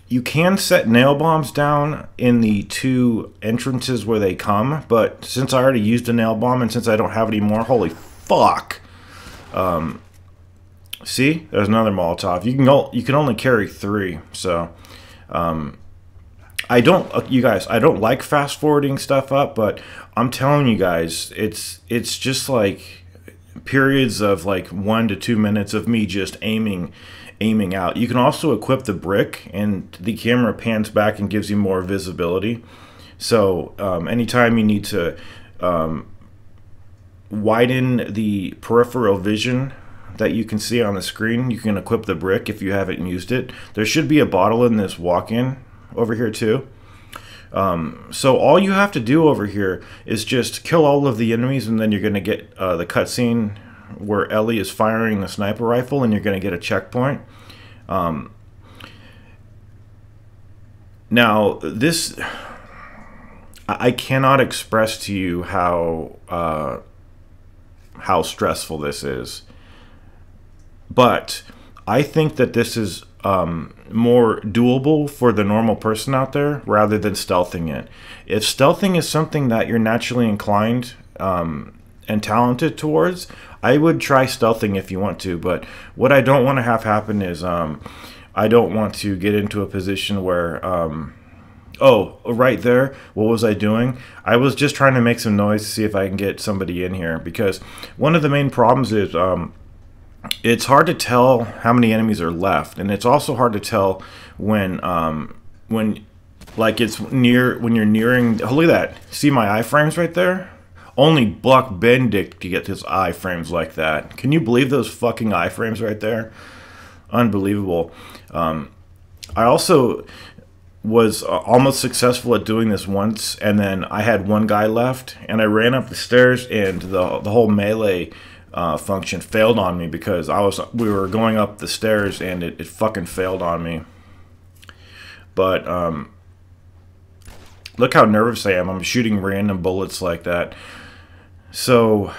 you can set nail bombs down in the 2 entrances where they come, but since I already used a nail bomb and since I don't have any more, holy fuck. See, there's another Molotov. You can only carry 3, so I don't like fast forwarding stuff up, but I'm telling you guys, it's just like periods of like 1 to 2 minutes of me just aiming out. You can also equip the brick, and the camera pans back and gives you more visibility. So anytime you need to widen the peripheral vision that you can see on the screen, you can equip the brick if you haven't used it. There should be a bottle in this walk-in over here too. So all you have to do over here is just kill all of the enemies, and then you're going to get the cutscene where Ellie is firing the sniper rifle, and you're going to get a checkpoint. Now this, I cannot express to you how stressful this is, but I think that this is more doable for the normal person out there rather than stealthing it. If stealthing is something that you're naturally inclined and talented towards, I would try stealthing if you want to. But what I don't want to have happen is I don't want to get into a position where oh, right there, what was I doing? I was just trying to make some noise to see if I can get somebody in here, because one of the main problems is it's hard to tell how many enemies are left, and it's also hard to tell when like it's near, when you're nearing. Oh, look at that! See my iframes right there? Only Block Bendick to get his iframes like that. Can you believe those fucking iframes right there? Unbelievable. I also was almost successful at doing this once, and then I had one guy left, and I ran up the stairs, and the whole melee function failed on me because we were going up the stairs, and it fucking failed on me. But look how nervous I am. I'm shooting random bullets like that. So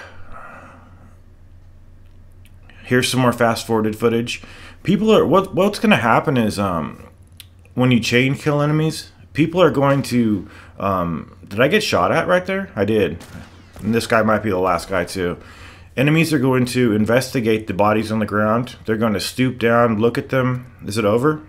here's some more fast forwarded footage. People are what's going to happen is when you chain kill enemies, people are going to did I get shot at right there? I did. And this guy might be the last guy too. Enemies are going to investigate the bodies on the ground. They're going to stoop down, look at them. Is it over?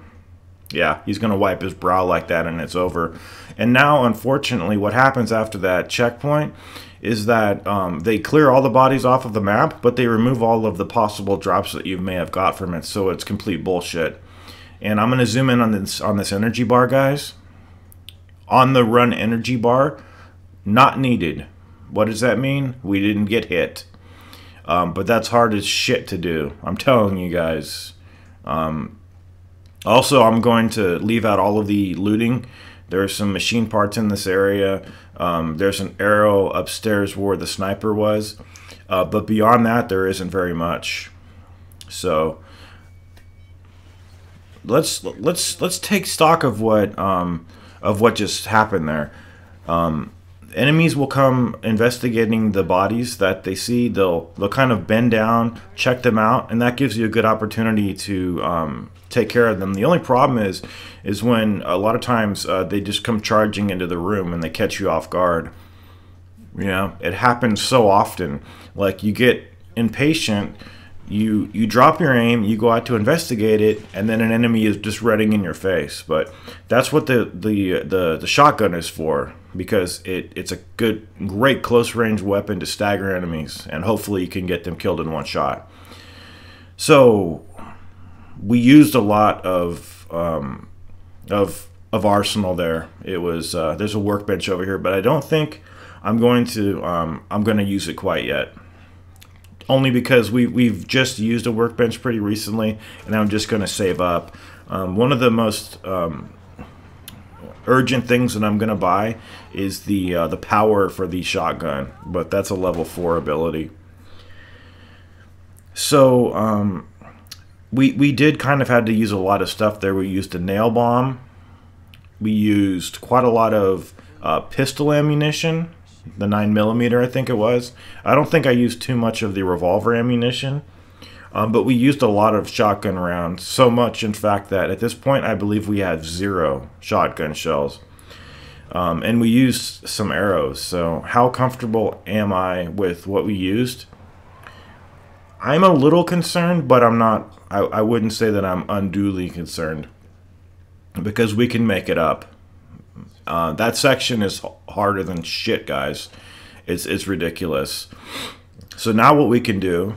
Yeah, he's going to wipe his brow like that, and it's over. And now, unfortunately, what happens after that checkpoint is that they clear all the bodies off of the map, but they remove all of the possible drops that you may have got from it, so it's complete bullshit. And I'm going to zoom in on this energy bar, guys. On the run energy bar, not needed. What does that mean? We didn't get hit. But that's hard as shit to do. I'm telling you guys. Also, I'm going to leave out all of the looting. There are some machine parts in this area. There's an arrow upstairs where the sniper was. But beyond that, there isn't very much. So let's take stock of what just happened there. Enemies will come investigating the bodies that they see. They'll kind of bend down, check them out, and that gives you a good opportunity to take care of them. The only problem is when a lot of times they just come charging into the room and they catch you off guard. You know, it happens so often. Like, you get impatient, you drop your aim, you go out to investigate it, and then an enemy is just running in your face. But that's what the shotgun is for, because it's a great close range weapon to stagger enemies, and hopefully you can get them killed in one shot. So we used a lot of arsenal there. It was there's a workbench over here, but I don't think I'm going to use it quite yet. Only because we've just used a workbench pretty recently, and I'm just going to save up. One of the most urgent things that I'm going to buy is the power for the shotgun, but that's a level 4 ability. So we did kind of had to use a lot of stuff there. We used a nail bomb. We used quite a lot of pistol ammunition. The 9mm, I think it was. I don't think I used too much of the revolver ammunition, but we used a lot of shotgun rounds. So much, in fact, that at this point I believe we had 0 shotgun shells. And we used some arrows. So how comfortable am I with what we used? I'm a little concerned, but I'm not. I wouldn't say that I'm unduly concerned, because we can make it up. That section is harder than shit, guys. It's ridiculous. So now what we can do,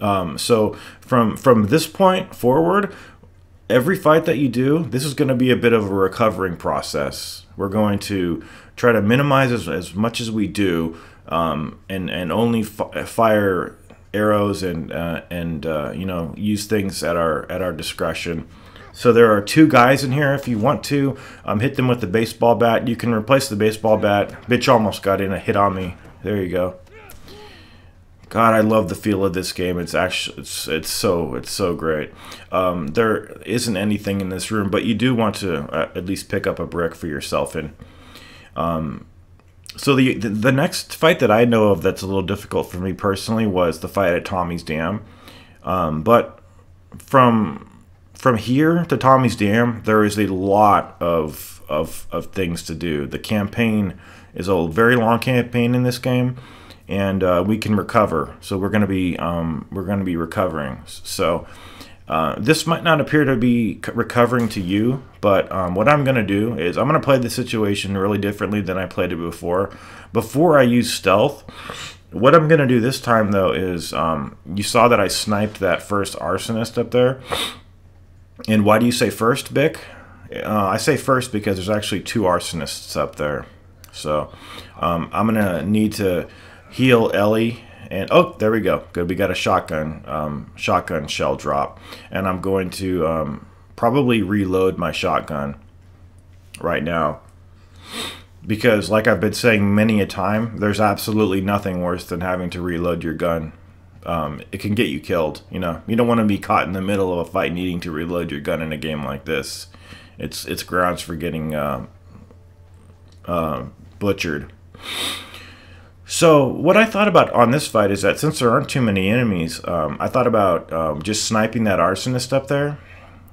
so from this point forward, every fight that you do, this is going to be a bit of a recovering process. We're going to try to minimize as much as we do, and only fire arrows and you know, use things at our discretion. So there are 2 guys in here. If you want to hit them with the baseball bat, you can replace the baseball bat. Bitch almost got in a hit on me. There you go. God, I love the feel of this game. It's actually it's so great. There isn't anything in this room, but you do want to at least pick up a brick for yourself. And so the next fight that I know of that's a little difficult for me personally was the fight at Tommy's Dam. But from from here to Tommy's Dam, there is a lot of things to do. The campaign is a very long campaign in this game, and we can recover. So we're going to be recovering. So this might not appear to be recovering to you, but what I'm going to do is I'm going to play the situation really differently than I played it before. Before I use stealth, what I'm going to do this time, though, is you saw that I sniped that first arsonist up there. And why do you say first, Bick? I say first because there's actually 2 arsonists up there. So I'm going to need to heal Ellie. And oh, there we go. Good, we got a shotgun shell drop. And I'm going to probably reload my shotgun right now. Because, like I've been saying many a time, there's absolutely nothing worse than having to reload your gun. It can get you killed. You know, you don't want to be caught in the middle of a fight needing to reload your gun in a game like this. It's grounds for getting butchered. So what I thought about on this fight is that since there aren't too many enemies, I thought about just sniping that arsonist up there.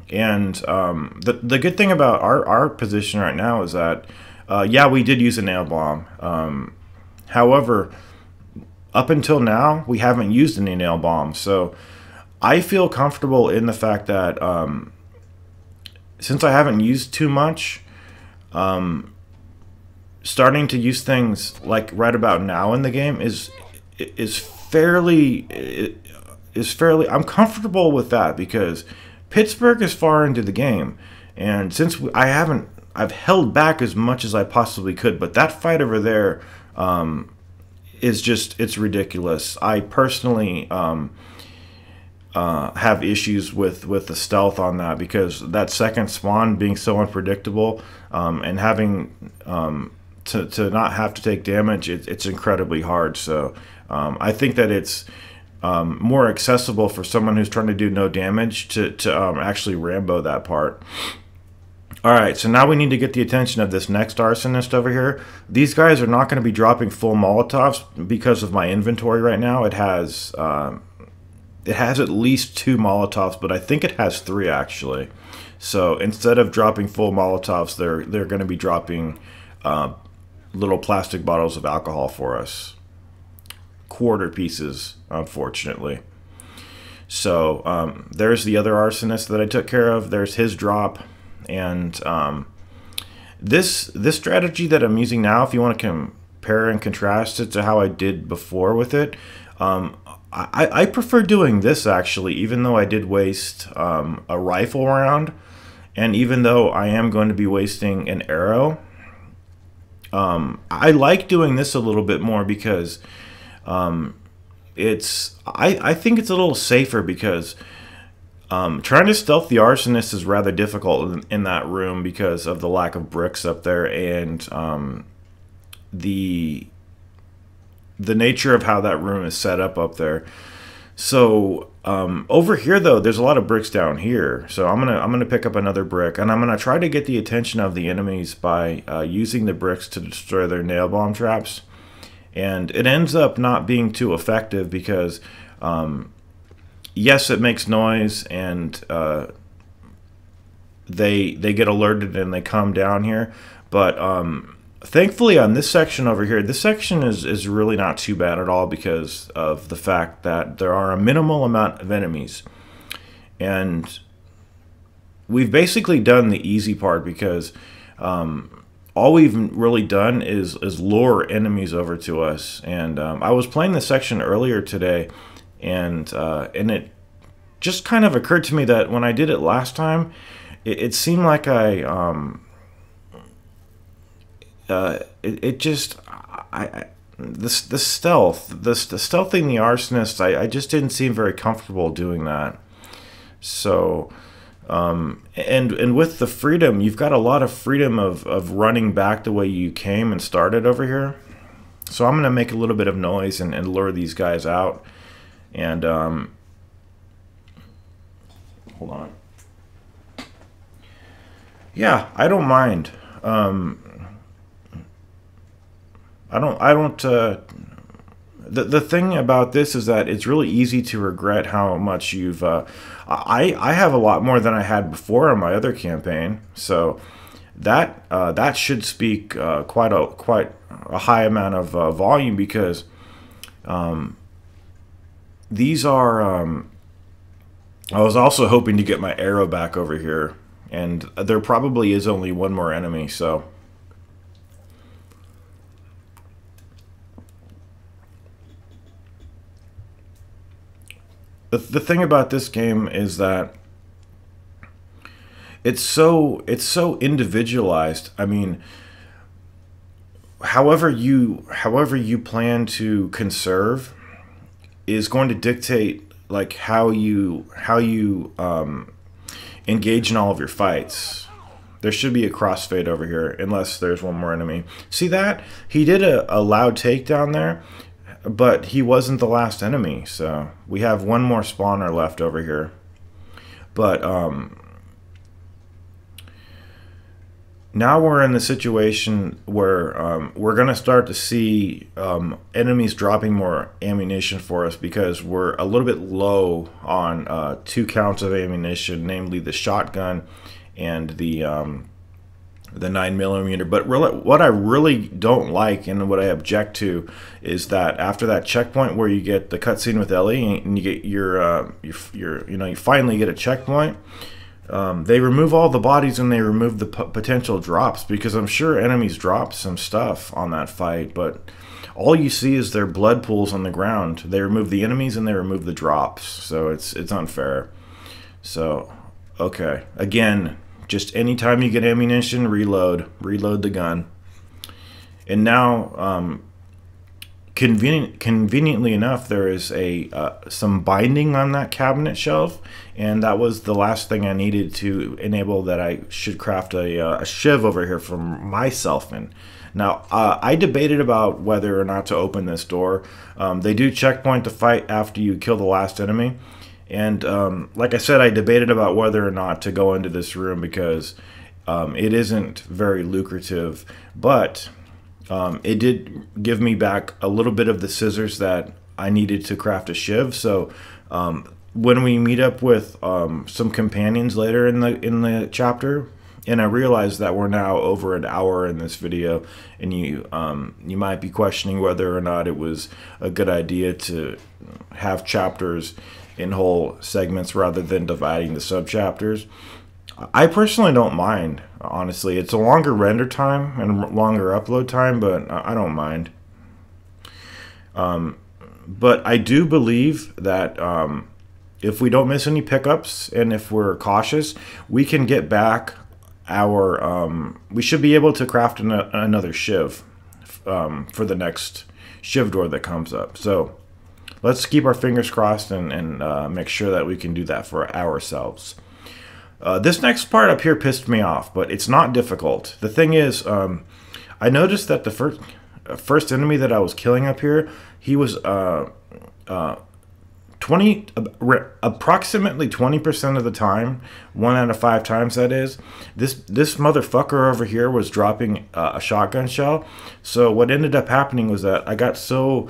And the good thing about our position right now is that yeah, we did use a nail bomb. However, up until now, we haven't used any nail bombs. So I feel comfortable in the fact that since I haven't used too much, starting to use things like right about now in the game is fairly I'm comfortable with that because Pittsburgh is far into the game, and since I've held back as much as I possibly could, but that fight over there is just, it's ridiculous. I personally have issues with the stealth on that because that second spawn being so unpredictable and having to not have to take damage, it's incredibly hard. So I think that it's more accessible for someone who's trying to do no damage to actually Rambo that part. Alright, so now we need to get the attention of this next arsonist over here. These guys are not going to be dropping full Molotovs because of my inventory right now. It has at least 2 Molotovs, but I think it has 3 actually. So instead of dropping full Molotovs, they're going to be dropping little plastic bottles of alcohol for us. Quarter pieces, unfortunately. So there's the other arsonist that I took care of. There's his drop. And this strategy that I'm using now, if you want to compare and contrast it to how I did before with it, I prefer doing this actually, even though I did waste a rifle round, and even though I am going to be wasting an arrow, I like doing this a little bit more because I think it's a little safer because trying to stealth the arsonist is rather difficult in that room because of the lack of bricks up there and the nature of how that room is set up there. So over here though, there's a lot of bricks down here. So I'm gonna pick up another brick and I'm gonna try to get the attention of the enemies by using the bricks to destroy their nail bomb traps. And it ends up not being too effective because yes, it makes noise, and they get alerted and they come down here. But thankfully, on this section over here, this section is really not too bad at all because of the fact that there are a minimal amount of enemies, and we've basically done the easy part because all we've really done is lure enemies over to us. And I was playing this section earlier today. And it just kind of occurred to me that when I did it last time, it seemed like the stealthing the arsonist, I just didn't seem very comfortable doing that. So and with the freedom, you've got a lot of freedom of running back the way you came and started over here. So I'm gonna make a little bit of noise and lure these guys out. And hold on. Yeah, I don't mind. I don't the thing about this is that it's really easy to regret how much you've. I have a lot more than I had before on my other campaign, so that should speak quite a high amount of volume, because these are. I was also hoping to get my arrow back over here, and there probably is only one more enemy, so. The thing about this game is that it's so individualized. I mean, however you plan to conserve is going to dictate like how you engage in all of your fights. There should be a crossfade over here, unless there's one more enemy. See that? He did a loud takedown there, but he wasn't the last enemy, so we have one more spawner left over here. But now we're in the situation where we're going to start to see enemies dropping more ammunition for us, because we're a little bit low on 2 counts of ammunition, namely the shotgun and the 9mm. But really, what I really don't like and what I object to is that after that checkpoint where you get the cutscene with Ellie and you get you finally get a checkpoint, they remove all the bodies and they remove the potential drops, because I'm sure enemies drop some stuff on that fight, but all you see is their blood pools on the ground. They remove the enemies and they remove the drops, so it's unfair. So okay, again, just anytime you get ammunition, reload the gun. And now, conveniently enough, there is some binding on that cabinet shelf, and that was the last thing I needed to enable that I should craft a shiv over here for myself in. Now, I debated about whether or not to open this door. They do checkpoint the fight after you kill the last enemy. And like I said, I debated about whether or not to go into this room, because it isn't very lucrative. But it did give me back a little bit of the scissors that I needed to craft a shiv. So when we meet up with some companions later in the chapter, and I realized that we're now over an hour in this video, and you might be questioning whether or not it was a good idea to have chapters in whole segments rather than dividing the sub-chapters. I personally don't mind, honestly. It's a longer render time and longer upload time, but I don't mind. But I do believe that if we don't miss any pickups and if we're cautious, we can get back our... we should be able to craft another shiv for the next shiv door that comes up. So let's keep our fingers crossed and make sure that we can do that for ourselves. This next part up here pissed me off, but it's not difficult. The thing is, I noticed that the first enemy that I was killing up here, he was approximately 20% of the time, 1 out of 5 times that is, this motherfucker over here was dropping a shotgun shell. So what ended up happening was that I got so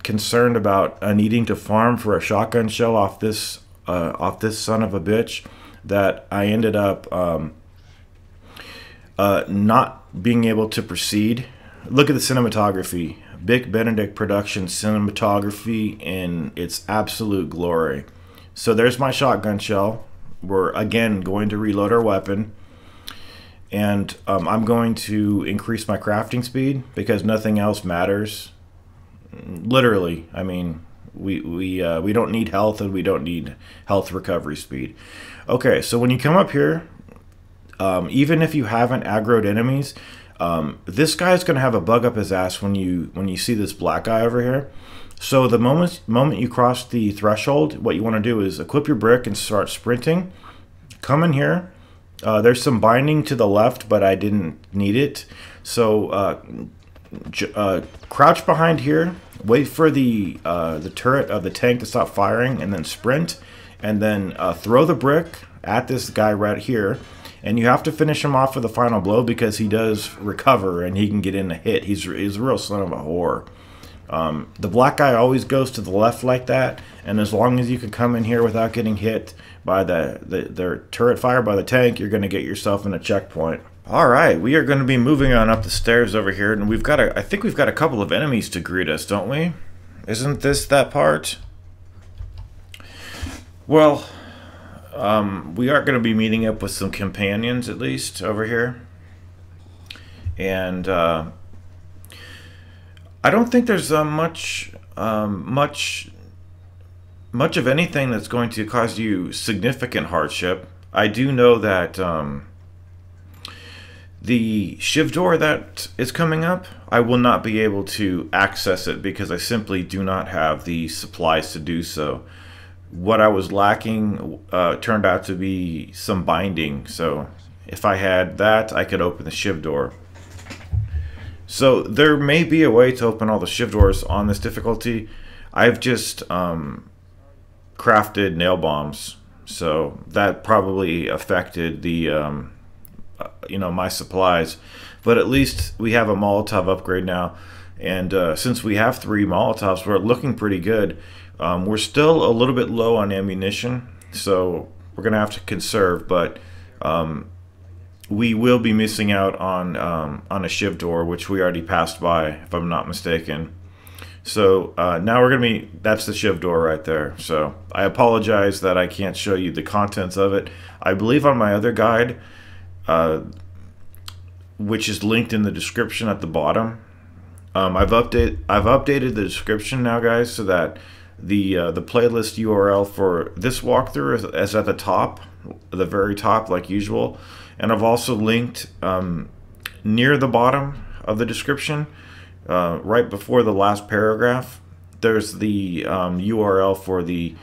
concerned about needing to farm for a shotgun shell off this son of a bitch that I ended up not being able to proceed. Look at the cinematography. Bic Benedict Productions cinematography in its absolute glory. So there's my shotgun shell. We're again going to reload our weapon, and I'm going to increase my crafting speed because nothing else matters. Literally, I mean, we don't need health, and we don't need health recovery speed. Okay, so when you come up here, even if you haven't aggroed enemies, this guy's gonna have a bug up his ass when you see this black guy over here. So the moment you cross the threshold, what you want to do is equip your brick and start sprinting. Come in here. There's some binding to the left, but I didn't need it. So crouch behind here. Wait for the turret of the tank to stop firing, and then sprint, and then throw the brick at this guy right here. And you have to finish him off with a final blow because he does recover and he can get in a hit. He's a real son of a whore. The black guy always goes to the left like that, and as long as you can come in here without getting hit by their turret fire by the tank, you're going to get yourself in a checkpoint. All right, we are going to be moving on up the stairs over here, and I think we've got a couple of enemies to greet us, don't we? Isn't this that part? Well, we are going to be meeting up with some companions, at least, over here. And I don't think there's much of anything that's going to cause you significant hardship. I do know that the shiv door that is coming up, I will not be able to access it because I simply do not have the supplies to do so. What I was lacking turned out to be some binding, so if I had that, I could open the shiv door. So there may be a way to open all the shiv doors on this difficulty. I've just crafted nail bombs, so that probably affected the my supplies. But at least we have a Molotov upgrade now, and since we have 3 Molotovs, we're looking pretty good. We're still a little bit low on ammunition, so we're gonna have to conserve, but we will be missing out on a shiv door, which we already passed by, if I'm not mistaken. So now we're gonna be, that's the shiv door right there. So I apologize that I can't show you the contents of it. I believe on my other guide, which is linked in the description at the bottom, I've updated the description now, guys, so that the playlist URL for this walkthrough is at the top, the very top, like usual. And I've also linked near the bottom of the description, right before the last paragraph, there's the URL for the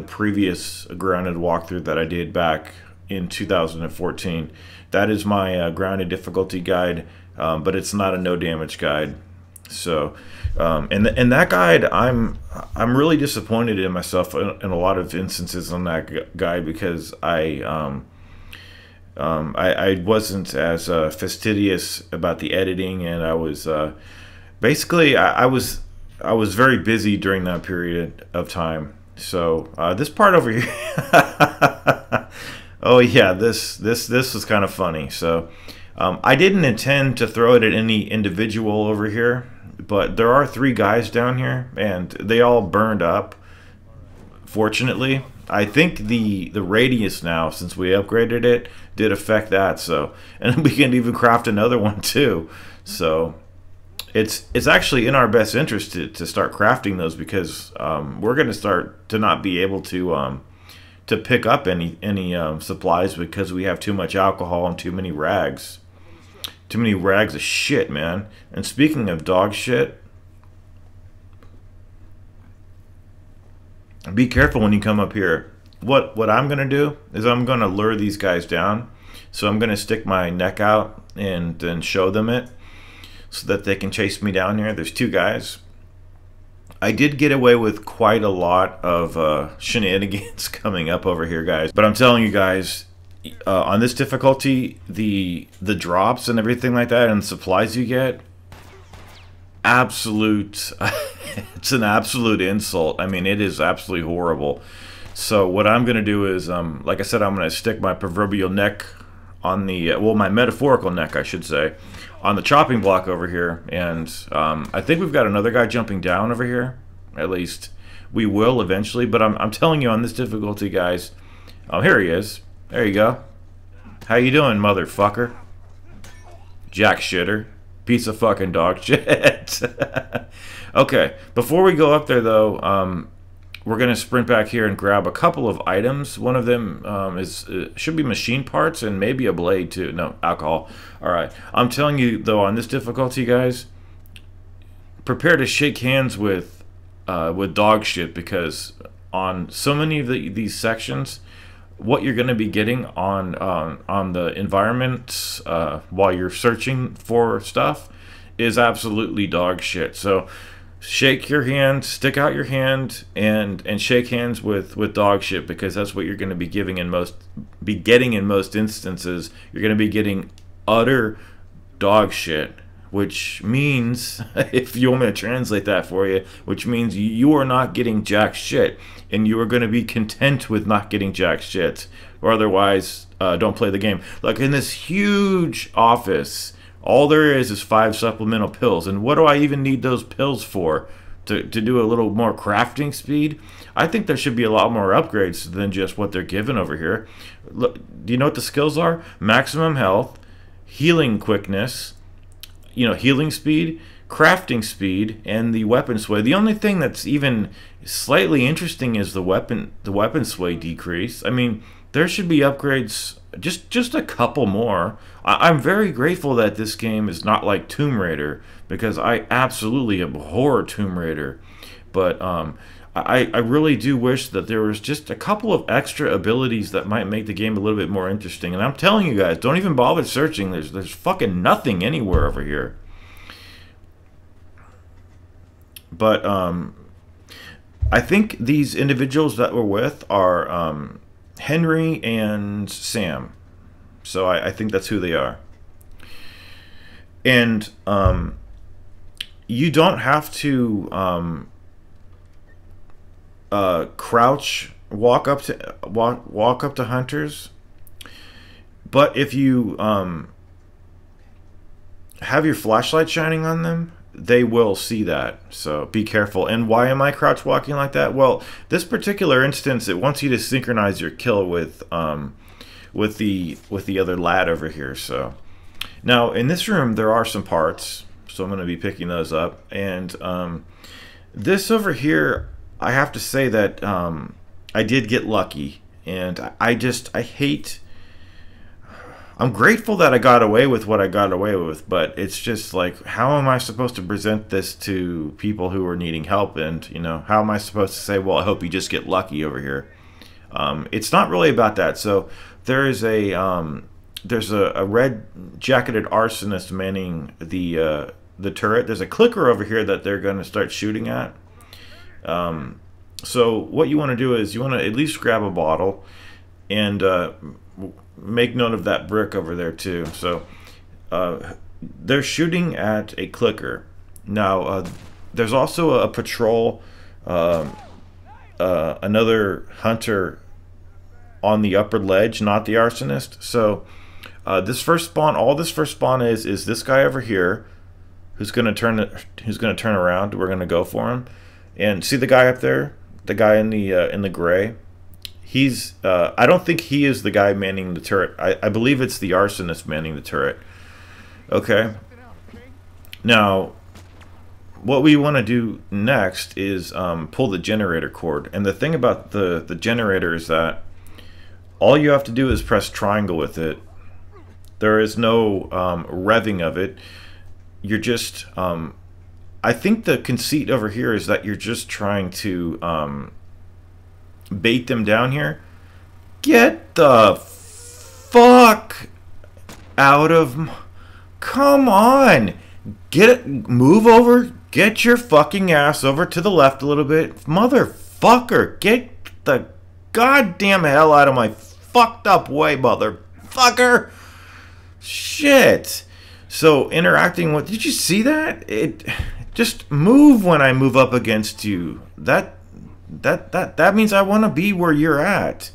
previous grounded walkthrough that I did back in 2014. That is my grounded difficulty guide, but it's not a no damage guide. So in that guide, I'm really disappointed in myself in a lot of instances on that guide, because I wasn't as fastidious about the editing, and I was basically I was very busy during that period of time. So this part over here, oh yeah, this was kind of funny. So I didn't intend to throw it at any individual over here, but there are 3 guys down here, and they all burned up, fortunately. I think the radius now, since we upgraded it, did affect that. So, and we can even craft another one too. So it's actually in our best interest to start crafting those, because we're going to start to not be able to pick up any supplies, because we have too much alcohol and too many rags. Too many rags of shit, man. And speaking of dog shit, be careful when you come up here. What I'm going to do is I'm going to lure these guys down. So I'm going to stick my neck out and then show them it, so that they can chase me down here. There's 2 guys. I did get away with quite a lot of shenanigans coming up over here, guys. But I'm telling you guys, on this difficulty, the drops and everything like that, and the supplies you get, absolute it's an absolute insult. I mean, it is absolutely horrible. So what I'm gonna do is like I said, I'm gonna stick my proverbial neck on the well, my metaphorical neck, I should say, on the chopping block over here. And I think we've got another guy jumping down over here. At least we will eventually, but I'm telling you, on this difficulty, guys, here he is. There you go. How you doing, motherfucker? Jack shitter. Piece of fucking dog shit. Okay, before we go up there, though, we're going to sprint back here and grab a couple of items. One of them should be machine parts, and maybe a blade, too. No, alcohol. All right. I'm telling you, though, on this difficulty, guys, prepare to shake hands with dog shit, because on so many of these sections, what you're going to be getting on the environment while you're searching for stuff is absolutely dog shit. So shake your hand, stick out your hand, and shake hands with dog shit, because that's what you're going to be getting in most instances. You're going to be getting utter dog shit which means, if you want me to translate that for you, which means you are not getting jack shit, and you are going to be content with not getting jack shit, or otherwise don't play the game. Like in this huge office, all there is 5 supplemental pills, and what do I even need those pills for? To do a little more crafting speed? I think there should be a lot more upgrades than just what they're given over here. Look, do you know what the skills are? Maximum health, healing quickness, healing speed, crafting speed, and the weapon sway. The only thing that's even slightly interesting is the weapon sway decrease. I mean, there should be upgrades, just a couple more. I'm very grateful that this game is not like Tomb Raider, because I absolutely abhor Tomb Raider. But I really do wish that there was just a couple of extra abilities that might make the game a little bit more interesting. And I'm telling you guys, don't even bother searching. There's fucking nothing anywhere over here. But I think these individuals that we're with are Henry and Sam. So I think that's who they are. And you don't have to crouch walk up to hunters, but if you have your flashlight shining on them, they will see that. So be careful. And why am I crouch walking like that? Well, this particular instance, it wants you to synchronize your kill with the other lad over here. So now in this room there are some parts, so I'm going to be picking those up. And this over here, I have to say that I did get lucky, and I'm grateful that I got away with what I got away with, but it's just like, how am I supposed to present this to people who are needing help? And how am I supposed to say, well, I hope you just get lucky over here? It's not really about that. So there's a red jacketed arsonist manning the turret. There's a clicker over here that they're going to start shooting at. So what you want to do is you want to at least grab a bottle and make note of that brick over there too. So they're shooting at a clicker. Now there's also a patrol, another hunter on the upper ledge, not the arsonist. So this first spawn, all this first spawn is this guy over here, who's gonna turn around. We're gonna go for him. And see the guy up there, the guy in the gray. He's I don't think he is the guy manning the turret. I believe it's the arsonist manning the turret. Okay. Now, what we want to do next is pull the generator cord. And the thing about the generator is that all you have to do is press triangle with it. There is no revving of it. You're just I think the conceit over here is that you're just trying to bait them down here. Get the fuck out of... Come on! Move over. Get your fucking ass over to the left a little bit. Motherfucker! Get the goddamn hell out of my fucked up way, motherfucker! Shit! So, interacting with... Did you see that? Just move when I move up against you. That means I want to be where you're at.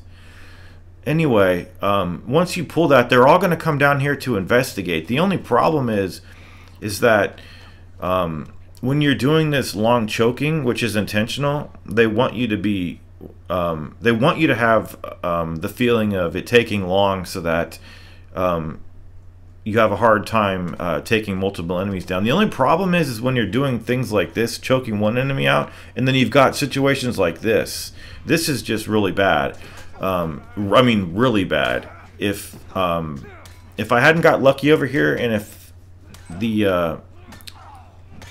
Anyway, once you pull that, they're all going to come down here to investigate. The only problem is that when you're doing this long choking, which is intentional, they want you to be, they want you to have the feeling of it taking long, so that you have a hard time taking multiple enemies down. The only problem is when you're doing things like this, choking one enemy out, and then you've got situations like this. This is just really bad. I mean, really bad. If I hadn't got lucky over here, and if the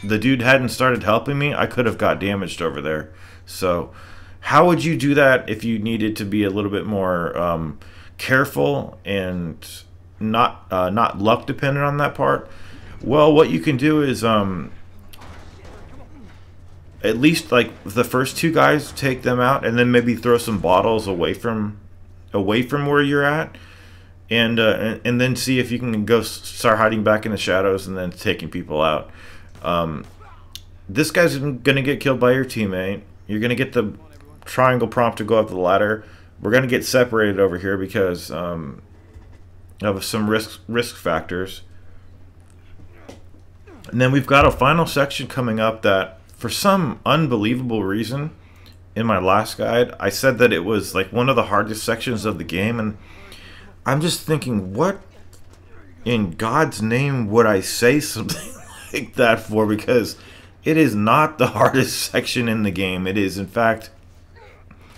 dude hadn't started helping me, I could have got damaged over there. So, how would you do that if you needed to be a little bit more careful and not luck dependent on that part? Well, what you can do is at least like the first two guys, take them out, and then maybe throw some bottles away from where you're at, and then see if you can go start hiding back in the shadows and then taking people out. This guy's gonna get killed by your teammate. You're gonna get the triangle prompt to go up the ladder. We're gonna get separated over here because of some risk factors. And then we've got a final section coming up that, for some unbelievable reason, in my last guide, I said that it was like one of the hardest sections of the game, and I'm just thinking, what in God's name would I say something like that for? Because it is not the hardest section in the game. It is, in fact,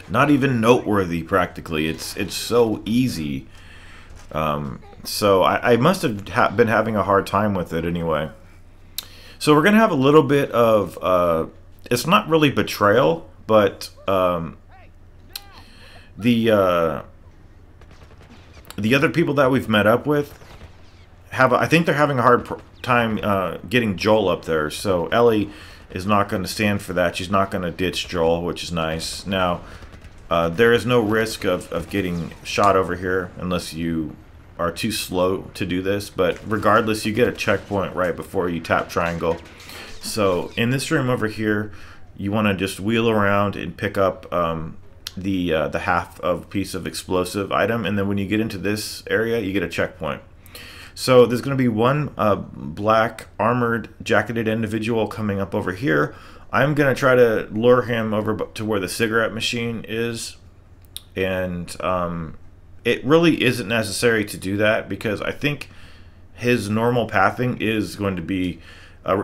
not even noteworthy practically. It's so easy. So I must have been having a hard time with it anyway. So we're going to have a little bit of, it's not really betrayal, but the other people that we've met up with I think they're having a hard time getting Joel up there. So Ellie is not going to stand for that. She's not going to ditch Joel, which is nice. Now, there is no risk of getting shot over here unless you are too slow to do this, but regardless, you get a checkpoint right before you tap triangle. So in this room over here, you want to just wheel around and pick up the half of piece of explosive item, and then when you get into this area, you get a checkpoint. So there's going to be one black armored jacketed individual coming up over here. I'm going to try to lure him over to where the cigarette machine is, and it really isn't necessary to do that because I think his normal pathing is going to be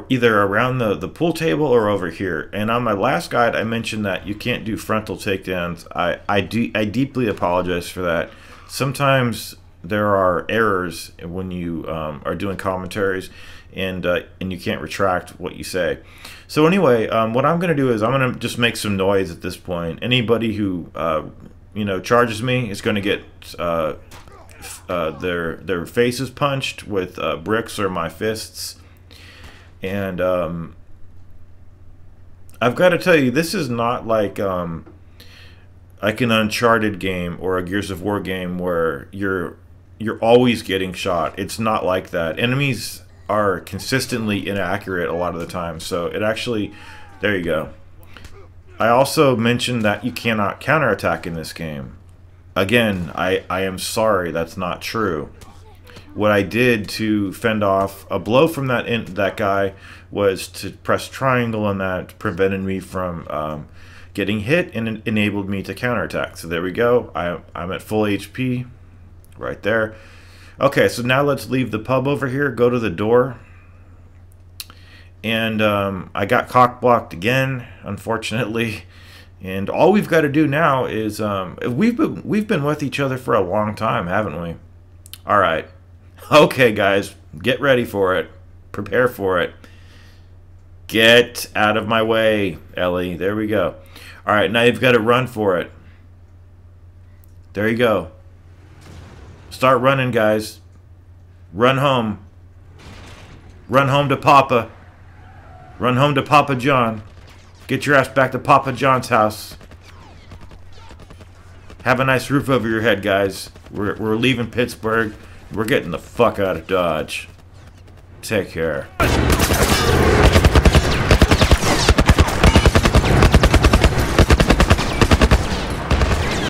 either around the pool table or over here. And on my last guide, I mentioned that you can't do frontal takedowns. I deeply apologize for that. Sometimes there are errors when you are doing commentaries, and you can't retract what you say. So anyway, what I'm going to do is I'm going to just make some noise at this point. Anybody who charges me is going to get their faces punched with bricks or my fists. And I've got to tell you, this is not like an Uncharted game or a Gears of War game where you're always getting shot. It's not like that. Enemies are consistently inaccurate a lot of the time. So it actually, there you go. I also mentioned that you cannot counterattack in this game. Again, I am sorry, that's not true. What I did to fend off a blow from that guy was to press triangle, and that prevented me from getting hit and enabled me to counterattack. So there we go. I'm at full HP right there. Okay, so now let's leave the pub over here, go to the door. And I got cock blocked again, unfortunately. And all we've got to do now is we've been with each other for a long time, haven't we? All right. Okay, guys, get ready for it. Prepare for it. Get out of my way, Ellie. There we go. All right, now you've got to run for it. There you go. Start running, guys. Run home. Run home to Papa. Run home to Papa John. Get your ass back to Papa John's house. Have a nice roof over your head, guys. We're leaving Pittsburgh. We're getting the fuck out of Dodge. Take care.